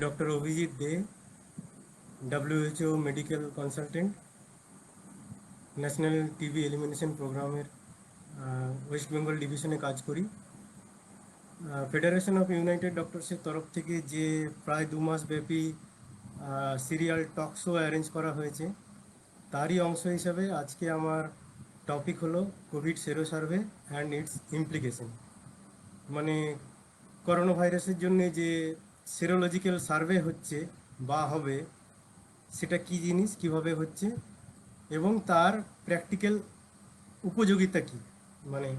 Doctor Abhijit Dey, WHO medical consultant, national TB elimination প্রোগ্রামের ওয়েস্ট বেঙ্গল ডিভিশনে কাজ করি। ফেডারেশন অফ ইউনাইটেড ডক্টরসের তরফ থেকে যে প্রায় 2 মাস ব্যাপী সিরিয়াল টক শো অ্যারেঞ্জ করা হয়েছে, তারই অংশ হিসাবে আজকে আমার টপিক হলো Covid সেরো survey and it's implication. মানে করোনা ভাইরাসের জন্য যে সেরোলজিক্যাল সার্ভে হচ্ছে বা হবে, সেটা কি জিনিস, কিভাবে হচ্ছে এবং তার প্র্যাকটিক্যাল উপযোগিতা কি, মানে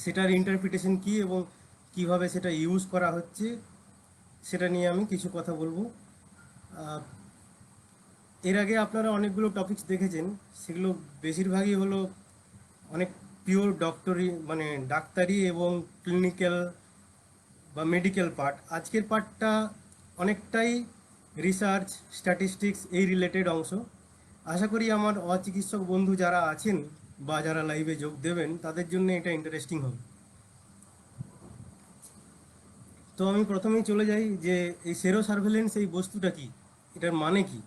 সেটার ইন্টারপ্রিটেশন কি এবং কিভাবে সেটা ইউজ করা হচ্ছে, সেটা নিয়ে আমি কিছু কথা বলবো। এর আগে আপনারা অনেকগুলো টপিকস দেখেছেন, সেগুলো বেশিরভাগই হলো অনেক পিওর ডক্টরি, মানে ডাক্তারি এবং ক্লিনিক্যাল বা মেডিকেল পার্ট। আজকের পার্টটা অনেকটাই রিসার্চ, স্ট্যাটিস্টিক্স এই রিলেটেড অংশ। আশা করি আমার অচিকিৎসক বন্ধু যারা আছেন বা যারা লাইভে যোগ দেবেন তাদের জন্য এটা ইন্টারেস্টিং হবে। তো আমি প্রথমেই চলে যাই যে এই সেরো সার্ভেলেন্স এই বস্তুটা কি, এটার মানে কি।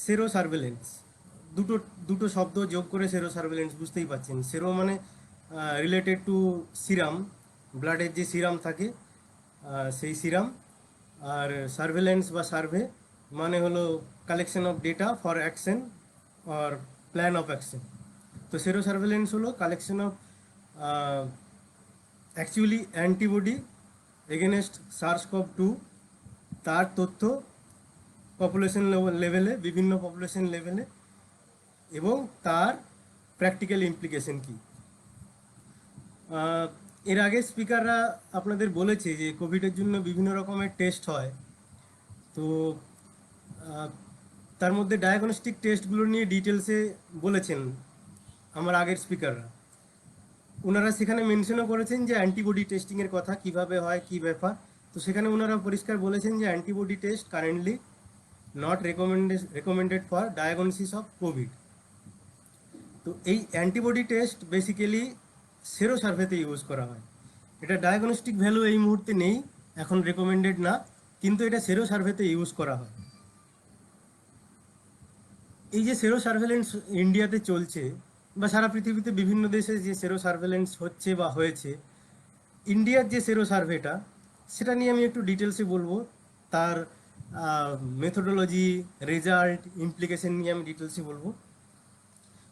সেরো সার্ভেলেন্স দুটো দুটো শব্দ যোগ করে সেরো সার্ভেলেন্স, বুঝতেই পারছেন। সেরো মানে রিলেটেড টু সিরাম, ব্লাডের যে সিরাম থাকে সেই সিরাম। আর সার্ভেলেন্স বা সার্ভে মানে হলো collection of data for action or plan of action. তো সেরো সার্ভেলেন্স হলো collection of actually antibody against SARS-CoV-2, তার তথ্য পপুলেশন লেভেলে, বিভিন্ন পপুলেশন লেভেলে, এবং তার প্র্যাকটিক্যাল ইমপ্লিকেশন কি। এর আগে স্পিকাররা আপনাদের বলেছে যে কোভিডের জন্য বিভিন্ন রকমের টেস্ট হয়। তো তার মধ্যে ডায়াগনস্টিক টেস্টগুলো নিয়ে ডিটেলসে বলেছেন আমার আগের স্পিকাররা। ওনারা সেখানে মেনশনও করেছেন যে অ্যান্টিবডি টেস্টিংয়ের কথা, কিভাবে হয়, কি ব্যাপার। তো সেখানে ওনারা পরিষ্কার বলেছেন যে antibody test currently not recommended for diagnosis of Covid. তো এই অ্যান্টিবডি টেস্ট বেসিক্যালি সেরো সার্ভেতে ইউজ করা হয়। এটা ডায়াগনস্টিক ভ্যালু এই মুহূর্তে নেই, এখন রেকমেন্ডেড না, কিন্তু এটা সেরো সার্ভেতে ইউজ করা হয়। এই যে সেরো সার্ভেলেন্স ইন্ডিয়াতে চলছে বা সারা পৃথিবীতে বিভিন্ন দেশে যে সেরো সার্ভেলেন্স হচ্ছে বা হয়েছে, ইন্ডিয়ার যে সেরো সার্ভেটা, সেটা নিয়ে আমি একটু ডিটেলসে বলবো। তার মেথোডোলজি, রেজাল্ট, ইমপ্লিকেশন নিয়ে আমি ডিটেলসে বলবো।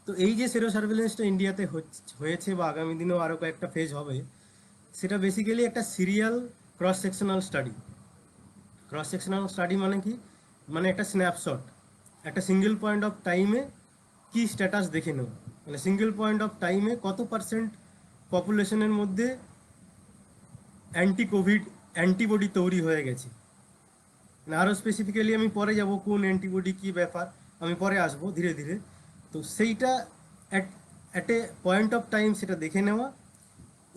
তো এই যে সেরো সার্ভেলেন্সটা ইন্ডিয়াতে হয়েছে বা আগামী দিনেও আরও কয়েকটা ফেজ হবে, সেটা বেসিক্যালি একটা serial cross sectional study. Cross sectional study মানে কি, মানে একটা স্ন্যাপশট, একটা সিঙ্গেল পয়েন্ট অফ টাইমে কি স্ট্যাটাস দেখে নেওয়া। মানে সিঙ্গেল পয়েন্ট অফ টাইমে কত পার্সেন্ট পপুলেশনের মধ্যে অ্যান্টি কোভিড অ্যান্টিবডি তৈরি হয়ে গেছে। মানে আরও স্পেসিফিক্যালি আমি পরে যাব কোন অ্যান্টিবডি কী ব্যাপার, আমি পরে আসবো ধীরে ধীরে। তো সেইটা at a point of time সেটা দেখে নেওয়া,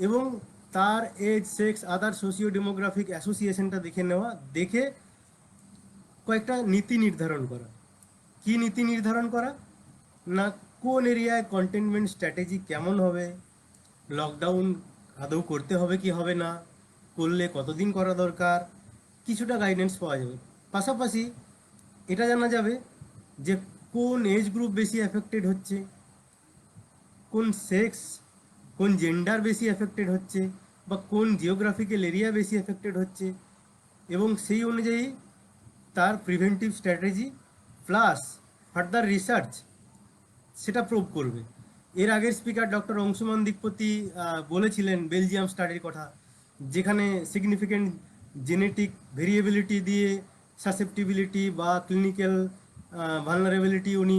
এবং তার এজ, সেক্স, আদার সোশিও ডেমোগ্রাফিক অ্যাসোসিয়েশনটা দেখে নেওয়া, দেখে কয়েকটা নীতি নির্ধারণ করা। কি নীতি নির্ধারণ করা না, কোন এরিয়ায় কন্টেনমেন্ট স্ট্র্যাটেজি কেমন হবে, লকডাউন আদৌ করতে হবে কি হবে না, করলে কতদিন করা দরকার, কিছুটা গাইডেন্স পাওয়া যাবে। পাশাপাশি এটা জানা যাবে যে কোন এজ গ্রুপ বেশি এফেক্টেড হচ্ছে, কোন সেক্স, কোন জেন্ডার বেশি এফেক্টেড হচ্ছে, বা কোন জিওগ্রাফিক্যাল এরিয়া বেশি এফেক্টেড হচ্ছে, এবং সেই অনুযায়ী তার preventive strategy plus further research সেটা প্রুভ করবে। এর আগের স্পিকার ডক্টর অংশুমান দিকপতি বলেছিলেন বেলজিয়াম স্টাডির কথা, যেখানে সিগনিফিকেন্ট জেনেটিক ভেরিয়েবিলিটি দিয়ে সাসেপ্টিবিলিটি বা ক্লিনিক্যাল ভালনারেবিলিটি উনি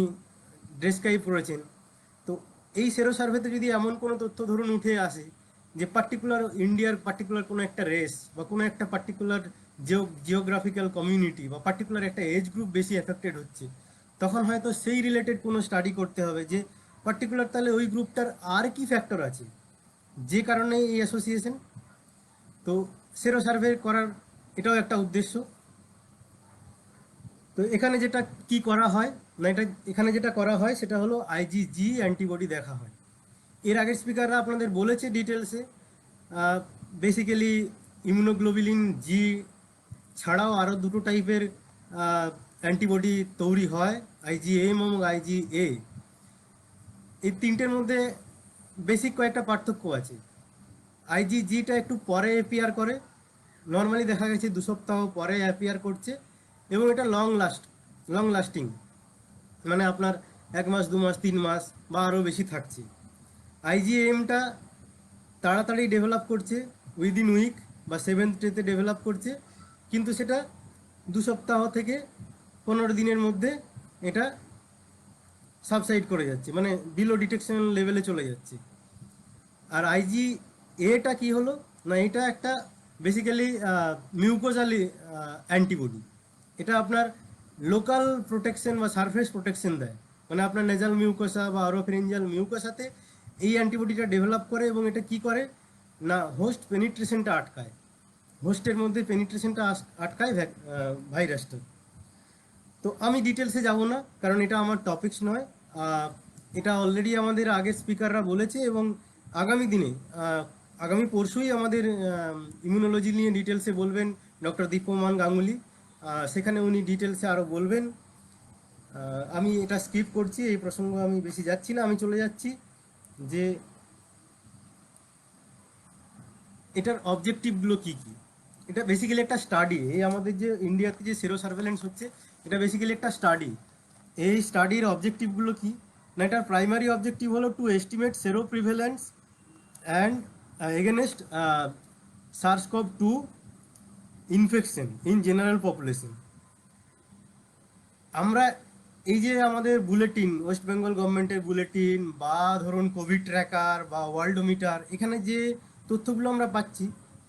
ডেসক্রাইব করেছেন। তো এই সেরো সার্ভেতে যদি এমন কোনো তথ্য ধরুন উঠে আসে যে পার্টিকুলার ইন্ডিয়ার পার্টিকুলার কোনো একটা রেস বা কোনো একটা পার্টিকুলার জিওগ্রাফিক্যাল কমিউনিটি বা পার্টিকুলার একটা এজ গ্রুপ বেশি এফেক্টেড হচ্ছে, তখন হয়তো সেই রিলেটেড কোনো স্টাডি করতে হবে যে পার্টিকুলার তাহলে ওই গ্রুপটার আর কি ফ্যাক্টর আছে যে কারণে এই অ্যাসোসিয়েশন। তো সেরো সার্ভে করার এটাও একটা উদ্দেশ্য। তো এখানে যেটা কি করা হয় না, এখানে যেটা করা হয় সেটা হলো আইজিজি অ্যান্টিবডি দেখা হয়। এর আগের স্পিকাররা আপনাদের বলেছে ডিটেলসে, বেসিক্যালি ইমিউনোগ্লোবিলিন জি ছাড়াও আরও দুটো টাইপের অ্যান্টিবডি তৈরি হয়, আইজিএম এবং আইজিএ। এই তিনটের মধ্যে বেসিক কয়েকটা পার্থক্য আছে। আইজিজিটা একটু পরে অ্যাপিয়ার করে, নর্মালি দেখা গেছে 2 সপ্তাহ পরে অ্যাপিয়ার করছে, এবং এটা লং লাস্টিং, মানে আপনার 1 মাস 2 মাস 3 মাস বা আরও বেশি থাকছে। আইজিএমটা তাড়াতাড়ি ডেভেলপ করছে, উইদিন উইক বা 7th ডেতে ডেভেলপ করছে, কিন্তু সেটা 2 সপ্তাহ থেকে 15 দিনের মধ্যে এটা সাবসাইড করে যাচ্ছে, মানে বিলো ডিটেকশন লেভেলে চলে যাচ্ছে। আর আইজি এটা কি হলো না, এটা একটা বেসিক্যালি মিউকোজালি অ্যান্টিবডি। এটা আপনার লোকাল প্রোটেকশন বা সারফেস প্রোটেকশন দেয়, মানে আপনার নেজাল মিউকোসা বা অরোফেরিঞ্জাল মিউকোসাতে এই অ্যান্টিবডিটা ডেভেলপ করে, এবং এটা কি করে না হোস্ট পেনিট্রেশনটা আটকায়, হোস্টের মধ্যে পেনিট্রেশনটা আটকায় ভাইরাসটা। তো আমি ডিটেলসে যাব না, কারণ এটা আমার টপিকস নয়। এটা অলরেডি আমাদের আগের স্পিকাররা বলেছে, এবং আগামী দিনে আগামী পরশুই আমাদের ইমিউনোলজি নিয়ে ডিটেলসে বলবেন ডক্টর দীপ্যমান গাঙ্গুলি। সেখানে উনি ডিটেলসে আরও বলবেন। আমি এটা স্কিপ করছি, এই প্রসঙ্গ আমি বেশি যাচ্ছি না, আমি চলে যাচ্ছি যে এটার অবজেক্টিভগুলো কী কী। এটা বেসিক্যালি একটা স্টাডি, এই আমাদের যে ইন্ডিয়াতে যে সেরো সার্ভেলেন্স হচ্ছে, এটা বেসিক্যালি একটা স্টাডি। এই স্টাডির অবজেক্টিভগুলো কি না, এটার প্রাইমারি অবজেক্টিভ হলো to estimate seroprevalence and against SARS-CoV-2 infection in general population. আমরা এই যে আমাদের বুলেটিন, ওয়েস্ট বেঙ্গল গভর্নমেন্টের বুলেটিন বা ধরুন কোভিড ট্র্যাকার বা ওয়ার্ল্ডোমিটার, এখানে যে তথ্যগুলো আমরা পাচ্ছি,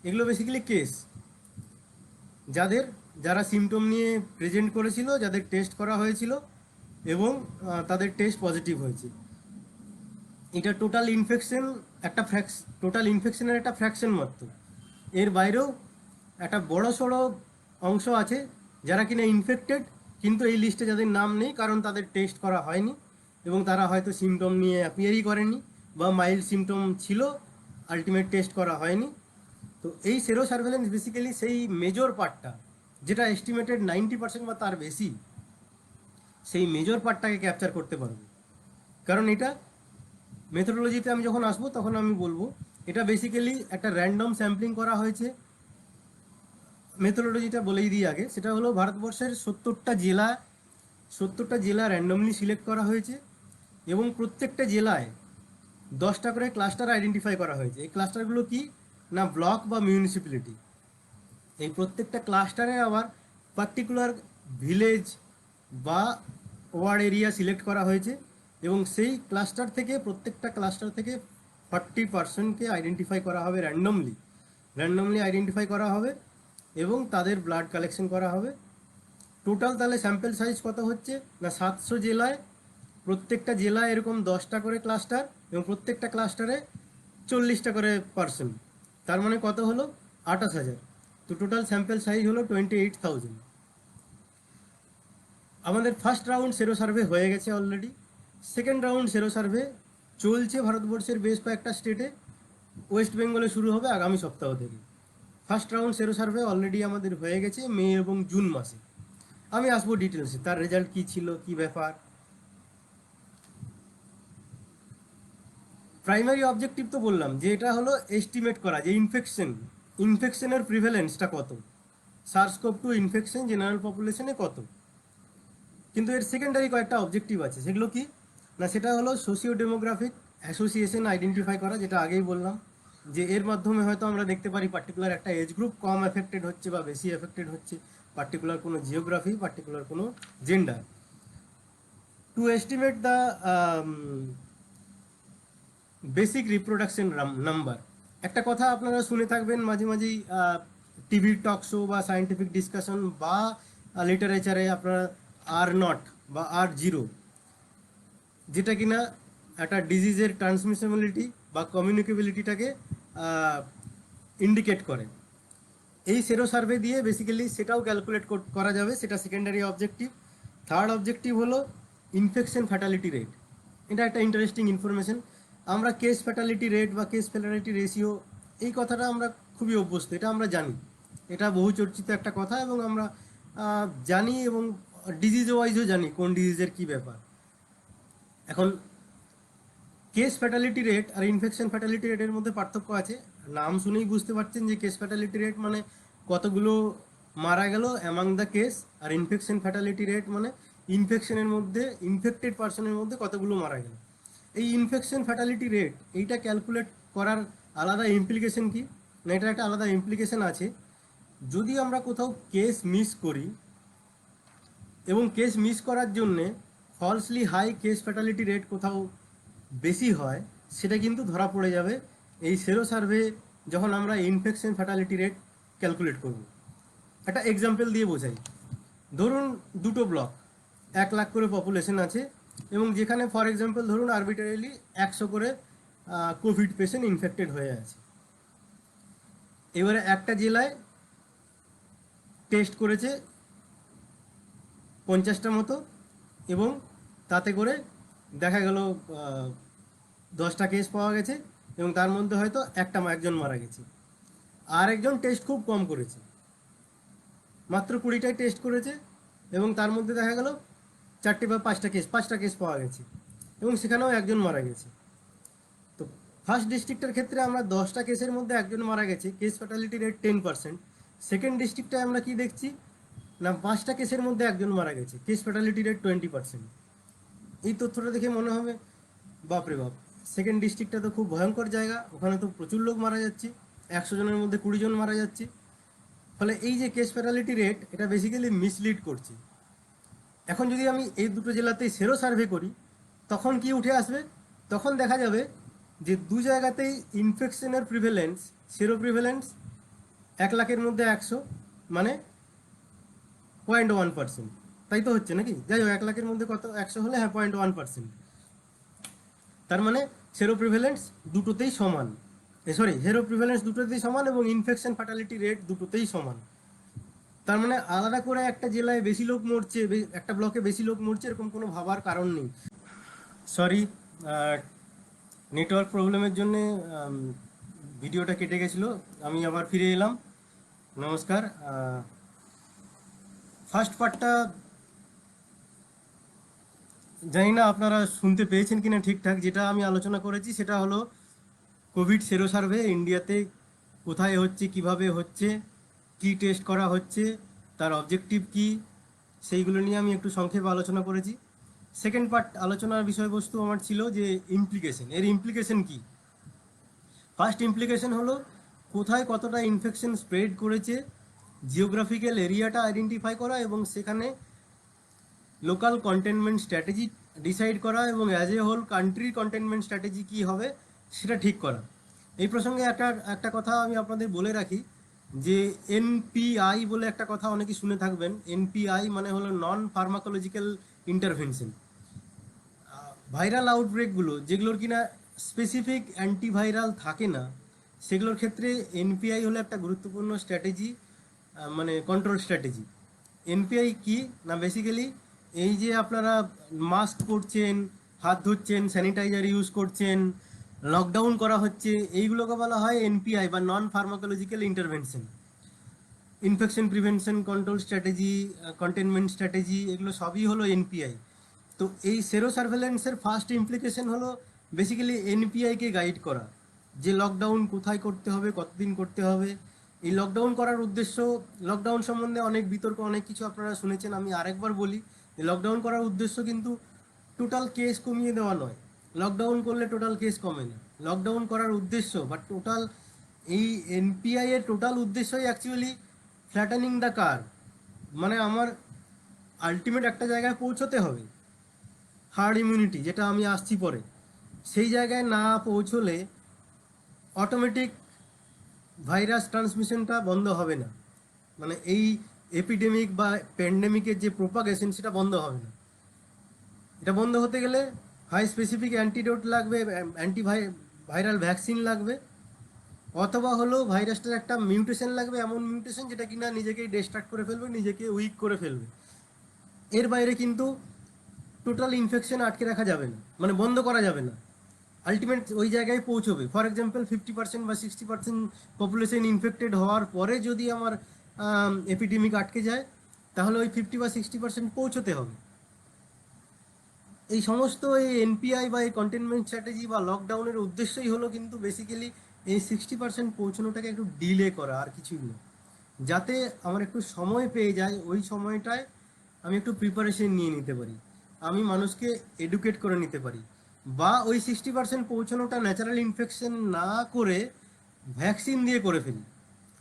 এগুলো বেসিক্যালি কেস, যারা সিমটম নিয়ে প্রেজেন্ট করেছিল, যাদের টেস্ট করা হয়েছিল এবং তাদের টেস্ট পজিটিভ হয়েছে। এটা টোটাল ইনফেকশনের একটা ফ্র্যাকশন মাত্র। এর বাইরেও একটা বড় সড়ো অংশ আছে যারা কিনা ইনফেক্টেড, কিন্তু এই লিস্টে যাদের নাম নেই, কারণ তাদের টেস্ট করা হয়নি এবং তারা হয়তো সিমটম নিয়ে অ্যাপিয়ারই করেনি, বা মাইল্ড সিমটম ছিল, আলটিমেট টেস্ট করা হয়নি। তো এই সেরো সার্ভেলেন্স বেসিক্যালি সেই মেজর পার্টটা, যেটা এস্টিমেটেড 90% বা তার বেশি, সেই মেজর পার্টটাকে ক্যাপচার করতে পারবে। কারণ এটা মেথোডোলজিতে আমি যখন আসবো তখন আমি বলবো, এটা বেসিক্যালি একটা র্যান্ডম স্যাম্পলিং করা হয়েছে। মেথোডোলজিটা বলেই দিই আগে, সেটা হলো ভারতবর্ষের 70টা জেলা র্যান্ডমলি সিলেক্ট করা হয়েছে, এবং প্রত্যেকটা জেলায় 10টা করে ক্লাস্টার আইডেন্টিফাই করা হয়েছে। এই ক্লাস্টারগুলো কি না, ব্লক বা মিউনিসিপ্যালিটি। এই প্রত্যেকটা ক্লাস্টারে আবার পার্টিকুলার ভিলেজ বা ওয়ার্ড এরিয়া সিলেক্ট করা হয়েছে, এবং সেই প্রত্যেকটা ক্লাস্টার থেকে 40%কে আইডেন্টিফাই করা হবে র্যান্ডমলি আইডেন্টিফাই করা হবে, এবং তাদের ব্লাড কালেকশন করা হবে। টোটাল তাহলে স্যাম্পল সাইজ কত হচ্ছে না, 700 জেলায়, প্রত্যেকটা জেলায় এরকম 10টা করে ক্লাস্টার, এবং প্রত্যেকটা ক্লাস্টারে 40টা করে পার্সন। তার মানে কত হলো, 28,000। তো টোটাল স্যাম্পল সাইজ হলো 28,000। আমাদের ফার্স্ট রাউন্ড সেরো সার্ভে হয়ে গেছে অলরেডি। সেকেন্ড রাউন্ড সেরো সার্ভে চলছে ভারতবর্ষের বেশ কয়েকটা স্টেটে। ওয়েস্ট বেঙ্গলে শুরু হবে আগামী সপ্তাহ থেকে। ফার্স্ট রাউন্ড সেরো সার্ভে অলরেডি আমাদের হয়ে গেছে মে এবং জুন মাসে। আমি আসবো ডিটেলসে, তার রেজাল্ট কী ছিল, কী ব্যাপার। প্রাইমারি অবজেক্টিভ তো বললাম যে এটা হলো এস্টিমেট করা যে ইনফেকশনের প্রিভ্যালেন্সটা কত, SARS-CoV-2 ইনফেকশন জেনারেল পপুলেশনে কত। কিন্তু এর সেকেন্ডারি কয়েকটা অবজেক্টিভ আছে, সেগুলো কি না, সেটা হলো সোশিও ডেমোগ্রাফিক অ্যাসোসিয়েশন আইডেন্টিফাই করা, যেটা আগেই বললাম, যে এর মাধ্যমে হয়তো আমরা দেখতে পারি পার্টিকুলার একটা এজ গ্রুপ কম এফেক্টেড হচ্ছে বা বেশি এফেক্টেড হচ্ছে, পার্টিকুলার কোনো জিওগ্রাফি, পার্টিকুলার কোনো gender. To estimate the basic reproduction number. একটা কথা আপনারা শুনে থাকবেন মাঝে মাঝেই, টিভির টক শো বা সায়েন্টিফিক ডিসকাশন বা লিটারেচারে আপনারা R0 বা R0, যেটা কিনা একটা ডিজিজের ট্রান্সমিসিবিলিটি বা কমিউনিকেবিলিটিটাকে ইন্ডিকেট করে। এই সেরো সার্ভে দিয়ে বেসিক্যালি সেটাও ক্যালকুলেট করা যাবে, সেটা সেকেন্ডারি অবজেক্টিভ। থার্ড অবজেক্টিভ হলো ইনফেকশন ফ্যাটালিটি রেট। এটা একটা ইন্টারেস্টিং ইনফরমেশন। আমরা কেস ফ্যাটালিটি রেট বা কেস ফ্যাটালিটি রেশিও, এই কথাটা আমরা খুবই অভ্যস্ত, এটা আমরা জানি। এটা বহু চর্চিত একটা কথা, এবং আমরা জানি, এবং ডিজিজ ওয়াইজও জানি কোন ডিজিজের কী ব্যাপার। এখন কেস ফ্যাটালিটি রেট আর ইনফেকশন ফ্যাটালিটি রেটের মধ্যে পার্থক্য আছে। নাম শুনেই বুঝতে পারছেন যে কেস ফ্যাটালিটি রেট মানে কতগুলো মারা গেল অ্যামাং দ্য কেস, আর ইনফেকশন ফ্যাটালিটি রেট মানে ইনফেকশনের মধ্যে, ইনফেক্টেড পার্সনের মধ্যে কতগুলো মারা গেল। এই ইনফেকশন ফ্যাটালিটি রেট এইটা ক্যালকুলেট করার আলাদা ইমপ্লিকেশন কি না, এটার একটা আলাদা ইমপ্লিকেশন আছে। যদি আমরা কোথাও কেস মিস করি, এবং কেস মিস করার জন্যে falsely high case fatality rate কোথাও বেশি হয়, সেটা কিন্তু ধরা পড়ে যাবে এই সেরো সার্ভে যখন আমরা ইনফেকশন ফ্যাটালিটি রেট ক্যালকুলেট করব। একটা এক্সাম্পল দিয়ে বোঝাই। ধরুন দুটো ব্লক, 1 লাখ করে পপুলেশন আছে, এবং যেখানে ফর এক্সাম্পল ধরুন আরবিটারিলি 100 করে কোভিড পেশেন্ট ইনফেক্টেড হয়ে আছে। এবারে একটা জেলায় টেস্ট করেছে 50টা মতো, এবং তাতে করে দেখা গেল 10টা কেস পাওয়া গেছে, এবং তার মধ্যে হয়তো একজন মারা গেছে। আর একজন টেস্ট খুব কম করেছে, মাত্র 20টায় টেস্ট করেছে, এবং তার মধ্যে দেখা গেল 4টে বা 5টা কেস পাওয়া গেছে, এবং সেখানেও একজন মারা গেছে। তো ফার্স্ট ডিস্ট্রিক্টের ক্ষেত্রে আমরা 10টা কেসের মধ্যে একজন মারা গেছে, কেস ফ্যাটালিটি রেট 10%। সেকেন্ড ডিস্ট্রিক্টে আমরা কি দেখছি না, 5টা কেসের মধ্যে একজন মারা গেছে, কেস ফ্যাটালিটি রেট 20%। এই তথ্যটা দেখে মনে হবে বাপরে বাপ, সেকেন্ড ডিস্ট্রিক্টটা তো খুব ভয়ঙ্কর জায়গা, ওখানে তো প্রচুর লোক মারা যাচ্ছে, 100 জনের মধ্যে 20 জন মারা যাচ্ছে। ফলে এই যে কেস ফ্যাটালিটি রেট, এটা বেসিক্যালি মিসলিড করছে। এখন যদি আমি এই দুটো জেলাতেই সেরো সার্ভে করি, তখন কি উঠে আসবে? তখন দেখা যাবে যে দু জায়গাতেই ইনফেকশনের প্রিভেলেন্স, সেরো প্রিভেলেন্স 1 লাখের মধ্যে 100, মানে 0.1%। তাই তো হচ্ছে নাকি? যাই হোক, 1 লাখের মধ্যে কত 100 হলে, হ্যাঁ 0.1%। তার মানে সেরো প্রিভেলেন্স দুটোতেই সমান, সেরো প্রিভেলেন্স দুটোতেই সমান, এবং ইনফেকশন ফ্যাটালিটি রেট দুটোতেই সমান। তার মানে আলাদা করে একটা জেলায় বেশি লোক মরছে, একটা ব্লকে বেশি লোক মরছে, এরকম কোনো ভাবার কারণ নেই। সরি, নেটওয়ার্ক প্রবলেমের জন্যে ভিডিওটা কেটে গেছিলো, আমি আবার ফিরে এলাম। নমস্কার। ফার্স্ট পার্টটা জানি না আপনারা শুনতে পেয়েছেন কিনা ঠিকঠাক। যেটা আমি আলোচনা করেছি সেটা হলো কোভিড সেরো সার্ভে ইন্ডিয়াতে কোথায় হচ্ছে, কিভাবে হচ্ছে, কি টেস্ট করা হচ্ছে, তার অবজেক্টিভ কি, সেইগুলো নিয়ে আমি একটু সংক্ষেপে আলোচনা করেছি। সেকেন্ড পার্ট আলোচনার বিষয়বস্তু আমার ছিল যে ইমপ্লিকেশন, এর ইমপ্লিকেশন কি। ফার্স্ট ইমপ্লিকেশন হলো কোথায় কতটা ইনফেকশন স্প্রেড করেছে, জিওগ্রাফিক্যাল এরিয়াটা আইডেন্টিফাই করা, এবং সেখানে লোকাল কন্টেনমেন্ট স্ট্র্যাটেজি ডিসাইড করা, এবং অ্যাজ এ হোল কান্ট্রির কন্টেনমেন্ট স্ট্র্যাটেজি কী হবে সেটা ঠিক করা। এই প্রসঙ্গে একটা কথা আমি আপনাদের বলে রাখি যে এনপিআই বলে একটা কথা অনেকে শুনে থাকবেন। এনপিআই মানে হলো নন ফার্মাকোলজিক্যাল ইন্টারভেনশন। ভাইরাল আউটব্রেকগুলো যেগুলোর কিনা স্পেসিফিক অ্যান্টিভাইরাল থাকে না, সেগুলোর ক্ষেত্রে এনপিআই হলো একটা গুরুত্বপূর্ণ স্ট্র্যাটেজি, মানে কন্ট্রোল স্ট্র্যাটেজি। এনপিআই কি না, বেসিক্যালি এই যে আপনারা মাস্ক পরছেন, হাত ধুচ্ছেন, স্যানিটাইজার ইউজ করছেন, লকডাউন করা হচ্ছে, এইগুলোকে বলা হয় এনপিআই বা non pharmacological intervention. Infection prevention, control strategy, containment strategy, এগুলো সবই হলো এনপিআই। তো এই সেরো সার্ভেলেন্সের ফার্স্ট ইমপ্লিকেশন হলো বেসিক্যালি এনপিআইকে গাইড করা, যে লকডাউন কোথায় করতে হবে, কতদিন করতে হবে। এই লকডাউন করার উদ্দেশ্য, লকডাউন সম্বন্ধে অনেক বিতর্ক, অনেক কিছু আপনারা শুনেছেন, আমি আরেকবার বলি যে লকডাউন করার উদ্দেশ্য কিন্তু টোটাল কেস কমিয়ে দেওয়া নয়। লকডাউন করলে টোটাল কেস কমে না। লকডাউন করার উদ্দেশ্য বা টোটাল এই এনপিআই এর টোটাল উদ্দেশ্যই অ্যাকচুয়ালি ফ্ল্যাটেনিং দ্য কার, মানে আমার আলটিমেট একটা জায়গায় পৌঁছতে হবে, হার্ড ইমিউনিটি, যেটা আমি আসছি পরে, সেই জায়গায় না পৌঁছলে অটোমেটিক ভাইরাস ট্রান্সমিশনটা বন্ধ হবে না। মানে এই এপিডেমিক বা প্যান্ডেমিকের যে প্রোপাগেশন, সেটা বন্ধ হবে না। এটা বন্ধ হতে গেলে হাই স্পেসিফিক অ্যান্টিডোট লাগবে, ভাইরাল ভ্যাকসিন লাগবে, অথবা হলো ভাইরাসটার একটা মিউটেশন লাগবে, এমন মিউটেশন যেটা কিনা নিজেকেই ডিস্ট্রাক্ট করে ফেলবে, নিজেকে উইক করে ফেলবে। এর বাইরে কিন্তু টোটাল ইনফেকশন আটকে রাখা যাবে না, মানে বন্ধ করা যাবে না। আলটিমেট ওই জায়গায় পৌঁছবে। ফর এক্সাম্পল 50% বা 60% পপুলেশন ইনফেক্টেড হওয়ার পরে যদি আমার এপিডেমিক আটকে যায়, তাহলে ওই 50 বা 60% পৌঁছতে হবে। এই সমস্ত এই এনপিআই বা এই কন্টেনমেন্ট স্ট্র্যাটেজি বা লকডাউনের উদ্দেশ্যই হলো কিন্তু বেসিক্যালি এই 60% পৌঁছানোটাকে একটু ডিলে করা, আর কিছুই না। যাতে আমার একটু সময় পেয়ে যায়, ওই সময়টায় আমি একটু প্রিপারেশন নিয়ে নিতে পারি, আমি মানুষকে এডুকেট করে নিতে পারি, বা ওই 60% পৌঁছানোটা ন্যাচারাল ইনফেকশন না করে ভ্যাকসিন দিয়ে করে ফেলি।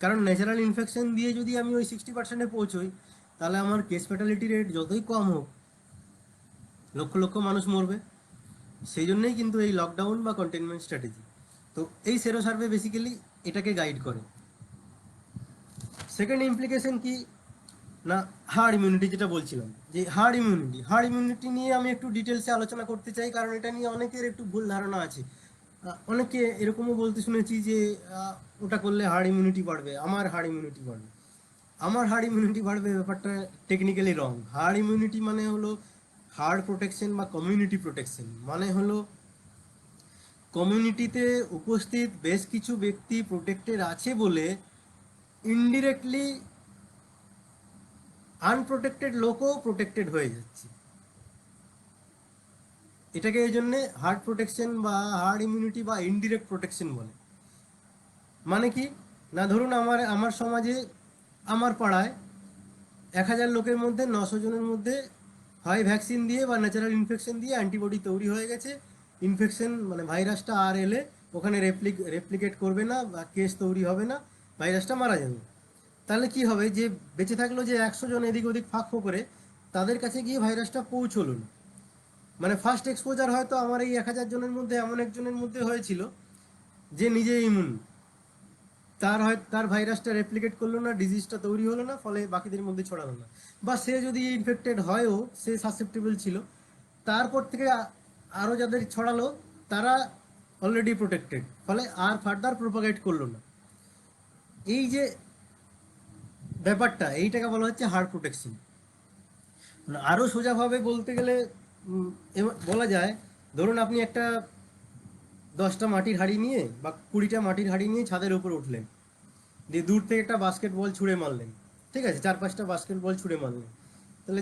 কারণ ন্যাচারাল ইনফেকশন দিয়ে যদি আমি ওই 60%-এ পৌঁছোই, তাহলে আমার কেস ফ্যাটালিটি রেট যতই কম হোক, লক্ষ লক্ষ মানুষ মরবে। সেই জন্যই কিন্তু এই লকডাউন বা কন্টেনমেন্ট স্ট্র্যাটেজি। তো এই সেরো সার্ভে বেসিক্যালি এটাকে গাইড করে। সেকেন্ড ইমপ্লিকেশন কি না, হার্ড ইমিউনিটি, যেটা বলছিলাম যে হার্ড ইমিউনিটি নিয়ে আমি একটু ডিটেলসে আলোচনা করতে চাই, কারণ এটা নিয়ে অনেকের একটু ভুল ধারণা আছে। অনেকে এরকমও বলতে শুনেছি যে ওটা করলে হার্ড ইমিউনিটি বাড়বে, আমার হার্ড ইমিউনিটি বাড়বে। আমার হার্ড ইমিউনিটি বাড়বে ব্যাপারটা টেকনিক্যালি রং। হার্ড ইমিউনিটি মানে হলো হার্ড প্রোটেকশন বা কমিউনিটি প্রোটেকশন, মানে হলো কমিউনিটিতে উপস্থিত বেশ কিছু ব্যক্তি প্রোটেক্টেড আছে বলে ইনডিরেক্টলি আনপ্রোটেক্টেড লোকও প্রোটেক্টেড হয়ে যাচ্ছে। এটাকে এই জন্যে হার্ড প্রোটেকশন বা হার্ড ইমিউনিটি বা ইনডিরেক্ট প্রোটেকশন বলে। মানে কি না, ধরুন আমার আমার সমাজে, আমার পাড়ায় 1000 লোকের মধ্যে 900 জনের মধ্যে হয় ভ্যাকসিন দিয়ে বা ন্যাচারাল ইনফেকশন দিয়ে অ্যান্টিবডি তৈরি হয়ে গেছে। ইনফেকশন মানে ভাইরাসটা আর এলে ওখানে রেপ্লিকেট করবে না বা কেস তৈরি হবে না, ভাইরাসটা মারা যাবে। তাহলে কি হবে, যে বেঁচে থাকলো যে 100 জন এদিক ওদিক ফাঁক করে, তাদের কাছে গিয়ে ভাইরাসটা পৌঁছলো না। মানে ফার্স্ট এক্সপোজার হয়তো আমার এই 1000 জনের মধ্যে এমন একজনের মধ্যে হয়েছিল যে নিজে ইমিউন, তার ভাইরাসটা রেপ্লিকেট করলো না, ডিজিজটা তৈরি হলো না, ফলে বাকিদের মধ্যে ছড়ালো না। বা সে যদি ইনফেক্টেড হয়ও, সে সাসেপ্টেবল ছিল, তারপর থেকে আরও যাদের ছড়ালো তারা অলরেডি প্রোটেক্টেড, ফলে আর ফার্দার প্রোপাগেট করলো না। এই যে ব্যাপারটা, এইটাকে বলা হচ্ছে হার্ড প্রোটেকশন। আরও সোজাভাবে বলতে গেলে বলা যায়, ধরুন আপনি একটা 10টা মাটির হাঁড়ি নিয়ে বা 20টা মাটির হাঁড়ি নিয়ে ছাদের উপর উঠলেন, দিয়ে দূর থেকে একটা বাস্কেট বল ছুঁড়ে মারলেন। ঠিক আছে, 4-5টা বাস্কেট বল ছুঁড়ে মারলেন। তাহলে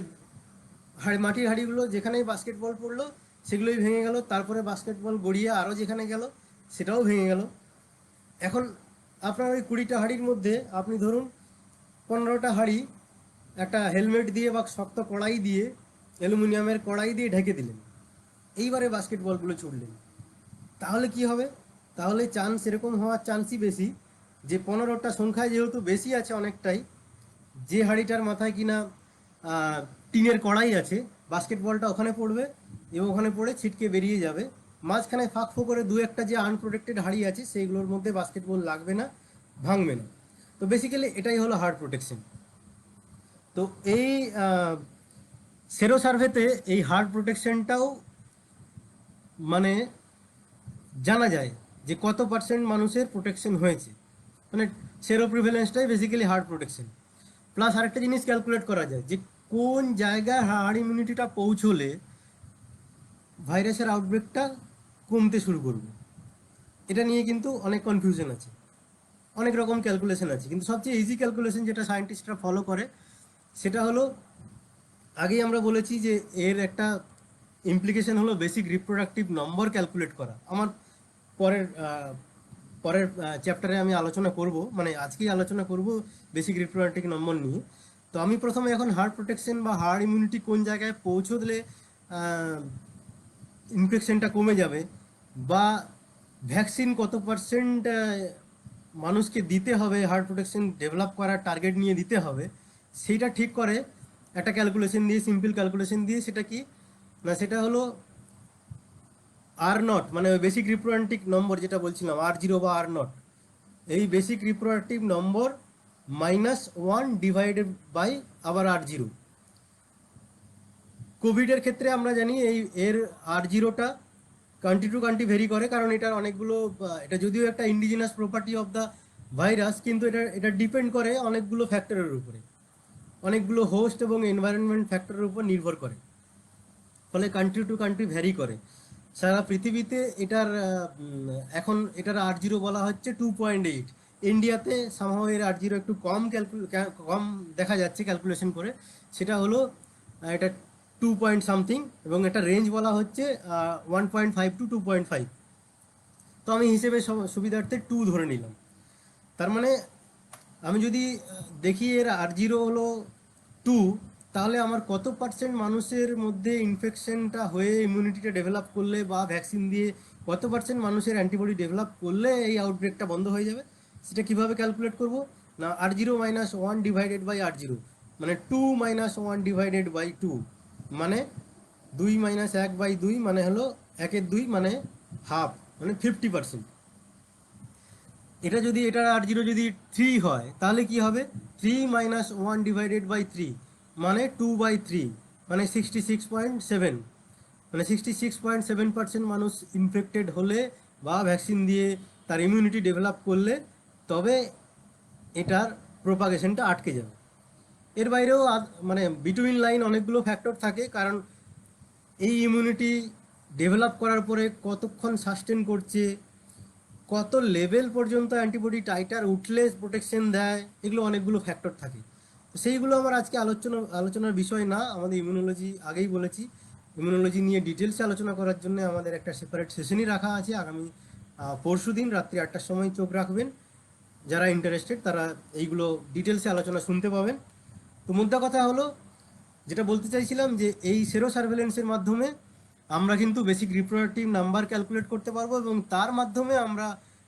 মাটির হাঁড়িগুলো যেখানেই বাস্কেট বল পড়লো সেগুলোই ভেঙে গেল, তারপরে বাস্কেট বল গড়িয়ে আরও যেখানে গেল সেটাও ভেঙে গেল। এখন আপনার ওই 20টা হাঁড়ির মধ্যে আপনি ধরুন 15টা হাঁড়ি একটা হেলমেট দিয়ে বা শক্ত কড়াই দিয়ে, অ্যালুমিনিয়ামের কড়াই দিয়ে ঢেকে দিলেন, এইবারে বাস্কেট বলগুলো ছুড়লেন। তাহলে কি হবে, তাহলে চান্স এরকম হওয়ার চান্সই বেশি যে 15টা সংখ্যায় যেহেতু বেশি আছে অনেকটাই, যে হাঁড়িটার মাথায় কিনা টিনের কড়াই আছে, বাস্কেট বলটা ওখানে পড়বে এবং ওখানে পড়ে ছিটকে বেরিয়ে যাবে। মাঝখানে ফাঁক ফোকরে দু একটা যে আনপ্রোটেক্টেড হাঁড়ি আছে সেইগুলোর মধ্যে বাস্কেট বল লাগবে না, ভাঙবে না। তো বেসিক্যালি এটাই হলো হার্ড প্রোটেকশন। তো এই সেরো সার্ভেতে এই হার্ড প্রোটেকশনটাও মানে জানা যায় যে কত পার্সেন্ট মানুষের প্রোটেকশন হয়েছে, মানে সেরো প্রিভ্যালেন্সটাই বেসিক্যালি হার্ড প্রোটেকশন। প্লাস আরেকটা জিনিস ক্যালকুলেট করা যায় যে কোন জায়গায় হার্ড ইমিউনিটিটা পৌঁছলে ভাইরাসের আউটব্রেকটা কমতে শুরু করবে। এটা নিয়ে কিন্তু অনেক কনফিউশন আছে, অনেক রকম ক্যালকুলেশন আছে, কিন্তু সবচেয়ে ইজি ক্যালকুলেশন যেটা সায়েন্টিস্টরা ফলো করে সেটা হলো, আগেই আমরা বলেছি যে এর একটা ইমপ্লিকেশন হলো বেসিক রিপ্রোডাক্টিভ নম্বর ক্যালকুলেট করা। আমার পরের পরের চ্যাপ্টারে আমি আলোচনা করব, মানে আজকেই আলোচনা করব বেসিক রিপ্রোডাক্টিভ নম্বর নিয়ে। তো আমি প্রথমে এখন হার্ড প্রোটেকশন বা হার্ড ইমিউনিটি কোন জায়গায় পৌঁছলে ইনফেকশনটা কমে যাবে, বা ভ্যাকসিন কত পার্সেন্ট মানুষকে দিতে হবে, হার্ড প্রোটেকশন ডেভেলপ করার টার্গেট নিয়ে দিতে হবে, সেইটা ঠিক করে একটা ক্যালকুলেশন দিয়ে, সিম্পল ক্যালকুলেশন দিয়ে। সেটা কি না, সেটা হলো আর নট, মানে ওই বেসিক রিপ্রোডাক্টিভ নম্বর যেটা বলছিলাম R0 বা আর নট, এই basic reproductive number -1 divided by আবার R0। কোভিডের ক্ষেত্রে আমরা জানি এর R0টা কান্ট্রি টু কান্ট্রি ভেরি করে, কারণ এটার অনেকগুলো, এটা যদিও একটা indigenous property of the virus, কিন্তু এটা ডিপেন্ড করে অনেকগুলো ফ্যাক্টরের উপরে, অনেকগুলো হোস্ট এবং এনভায়রনমেন্ট ফ্যাক্টরের উপর নির্ভর করে, ফলে কান্ট্রি টু কান্ট্রি ভ্যারি করে। সারা পৃথিবীতে এটার এখন এটার R0 বলা হচ্ছে 2.8। ইন্ডিয়াতে সামহাও এর R0 একটু কম দেখা যাচ্ছে ক্যালকুলেশন করে। সেটা হলো এটা 2 পয়েন্ট সামথিং, এবং এটা রেঞ্জ বলা হচ্ছে 1.5 to 2.5। তো আমি হিসেবে সুবিধার্থে 2 ধরে নিলাম। তার মানে আমি যদি দেখি এর R0 হলো 2, তাহলে আমার কত পার্সেন্ট মানুষের মধ্যে ইনফেকশনটা হয়ে ইমিউনিটিটা ডেভেলপ করলে বা ভ্যাকসিন দিয়ে কত পার্সেন্ট মানুষের অ্যান্টিবডি ডেভেলপ করলে এই আউটব্রেকটা বন্ধ হয়ে যাবে, সেটা কিভাবে ক্যালকুলেট করব? না, R0 - 1 / R0, মানে 2 - 1 / 2, মানে 2 - 1/2, মানে হলো 1/2, মানে হাফ, মানে 50%। এটা যদি এটার R0 যদি 3 হয় তাহলে কি হবে? 3 - 1 / 3, মানে 2/3, মানে 66.7, মানে 66.7% মানুষ ইনফেক্টেড হলে বা ভ্যাকসিন দিয়ে তার ইমিউনিটি ডেভেলপ করলে তবে এটার প্রোপাগেশনটা আটকে যাবে। এর বাইরেও মানে বিটুইন লাইন অনেকগুলো ফ্যাক্টর থাকে, কারণ এই ইমিউনিটি ডেভেলপ করার পরে কতক্ষণ সাস্টেন করছে, কত লেভেল পর্যন্ত অ্যান্টিবডি টাইটার উঠলে প্রোটেকশন দেয়, এগুলো অনেকগুলো ফ্যাক্টর থাকে। তো সেইগুলো আমার আজকে আলোচনার বিষয় না। আমাদের ইমিউনোলজি আগেই বলেছি, ইমিউনোলজি নিয়ে ডিটেলসে আলোচনা করার জন্য আমাদের একটা সেপারেট সেশনই রাখা আছে আগামী পরশু দিন রাত্রি 8টার সময়। চোখ রাখবেন, যারা ইন্টারেস্টেড তারা এইগুলো ডিটেলসে আলোচনা শুনতে পাবেন। তো মুদ্রা কথা হলো, যেটা বলতে চাইছিলাম, যে এই সেরো সার্ভেলেন্সের মাধ্যমে আমরা কিন্তু বেসিক রিপ্রোডাক্টিভ নাম্বার ক্যালকুলেট করতে পারবো, এবং তার মাধ্যমে আমরা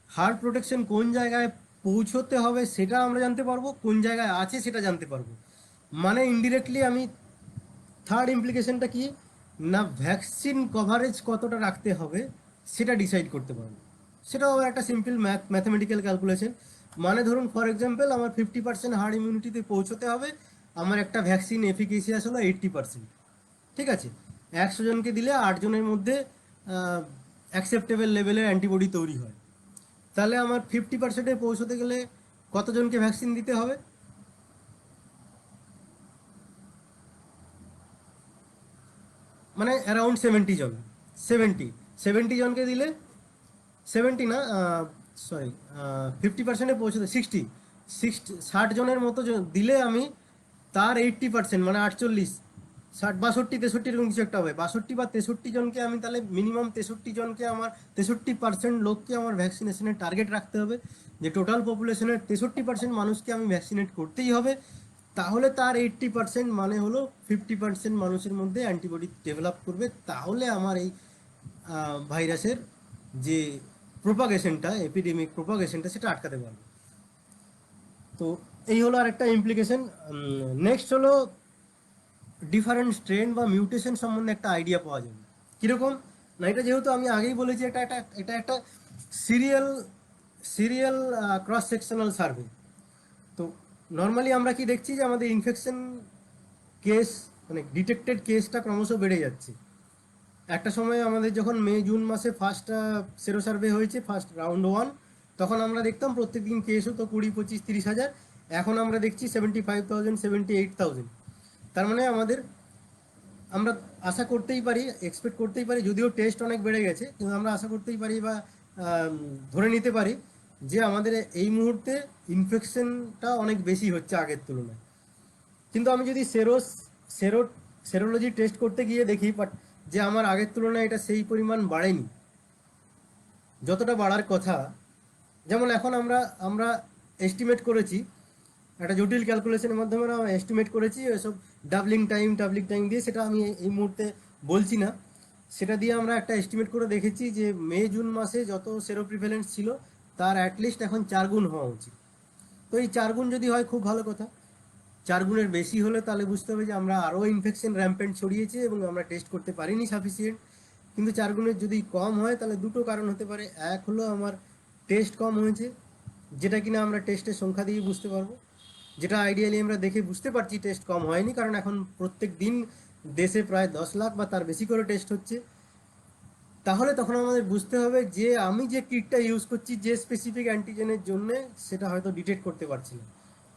হার্ট প্রোটেকশন কোন জায়গায় পৌঁছতে হবে সেটা আমরা জানতে পারবো, কোন জায়গায় আছে সেটা জানতে পারবো। মানে ইনডিরেক্টলি আমি থার্ড ইমপ্লিকেশনটা কি, না ভ্যাকসিন কভারেজ কতটা রাখতে হবে সেটা ডিসাইড করতে পারবো। সেটাও আবার একটা সিম্পল ম্যাথমেটিক্যাল ক্যালকুলেশন। মানে ধরুন ফর এক্সাম্পল আমার 50% হার্ড ইমিউনিটিতে পৌঁছতে হবে, আমার একটা ভ্যাকসিন এফিকেসিয়াস হলো 80%। ঠিক আছে, 100 জনকে দিলে 8 জনের মধ্যে অ্যাকসেপ্টেবল লেভেলের অ্যান্টিবডি তৈরি হয়। তাহলে আমার 50%-এ পৌঁছতে গেলে কতজনকে ভ্যাকসিন দিতে হবে? মানে অ্যারাউন্ড 70 জন। 70 জনকে দিলে 70 না, সরি, 50%-এ পৌঁছতে 60 জনের মতো দিলে আমি তার 80%, মানে 48, 60, 62, 63 এরকম কিছু একটা হবে, 62 বা 63 জনকে আমি তাহলে মিনিমাম 63 জনকে আমার 63% লোককে আমার ভ্যাকসিনেশনের টার্গেট রাখতে হবে, যে টোটাল পপুলেশনের 63% মানুষকে আমি ভ্যাকসিনেট করতেই হবে। তাহলে তার 80% মানে হলো 50% মানুষের মধ্যে অ্যান্টিবডি ডেভেলপ করবে, তাহলে আমার এই ভাইরাসের যে প্রোপাগেশনটা, এপিডেমিক প্রোপাগেশনটা, সেটা আটকাতে পারবে। তো এই হলো আরেকটা ইমপ্লিকেশন। নেক্সট হলো ডিফারেন্ট স্ট্রেন বা মিউটেশন সম্বন্ধে একটা আইডিয়া পাওয়া যাবে। কীরকম? না, এটা যেহেতু আমি আগেই বলেছি, এটা একটা serial serial cross sectional survey. তো নর্মালি আমরা কি দেখছি, যে আমাদের ইনফেকশন কেস, মানে ডিটেক্টেড কেসটা ক্রমশ বেড়ে যাচ্ছে। একটা সময় আমাদের যখন মে-জুন মাসে ফার্স্ট সেরো সার্ভে হয়েছে, ফার্স্ট রাউন্ড 1, তখন আমরা দেখতাম প্রত্যেকদিন কেস হতো 20, 25, 30 হাজার। এখন আমরা দেখছি 75,000, 78,000। তার মানে আমরা আশা করতেই পারি, এক্সপেক্ট করতেই পারি, যদিও টেস্ট অনেক বেড়ে গেছে, কিন্তু আমরা আশা করতেই পারি বা ধরে নিতে পারি যে আমাদের এই মুহূর্তে ইনফেকশনটা অনেক বেশি হচ্ছে আগের তুলনায়। কিন্তু আমি যদি সেরো সেরোলজি টেস্ট করতে গিয়ে দেখি, বাট যে আমার আগের তুলনায় এটা সেই পরিমাণ বাড়েনি যতটা বাড়ার কথা। যেমন এখন আমরা আমরা এস্টিমেট করেছি, একটা জটিল ক্যালকুলেশনের মাধ্যমে আমরা এস্টিমেট করেছি এসব ডাবলিং টাইম দিয়ে, সেটা আমি এই মুহূর্তে বলছি না। সেটা দিয়ে আমরা একটা এস্টিমেট করে দেখেছি যে মে-জুন মাসে যত সেরো প্রিভ্যালেন্স ছিল তার অ্যাটলিস্ট এখন 4 গুণ হওয়া উচিত। তো এই 4 গুণ যদি হয় খুব ভালো কথা। 4 গুণের বেশি হলে তাহলে বুঝতে হবে যে আমরা আরও ইনফেকশন র্যাম্পেন্ট ছড়িয়েছে এবং আমরা টেস্ট করতে পারিনি সাফিসিয়েন্ট। কিন্তু 4 গুণের যদি কম হয় তাহলে দুটো কারণ হতে পারে। এক হলো আমার টেস্ট কম হয়েছে, যেটা কিনা আমরা টেস্টের সংখ্যা দিয়ে বুঝতে পারবো, যেটা আইডিয়ালি আমরা দেখে বুঝতে পারছি টেস্ট কম হয়নি, কারণ এখন প্রত্যেক দিন দেশে প্রায় 10 লাখ বা তার বেশি করে টেস্ট হচ্ছে। তাহলে তখন আমাদের বুঝতে হবে যে আমি যে কিটটা ইউজ করছি যে স্পেসিফিক অ্যান্টিজেনের জন্য, সেটা হয়তো ডিটেক্ট করতে পারছি না।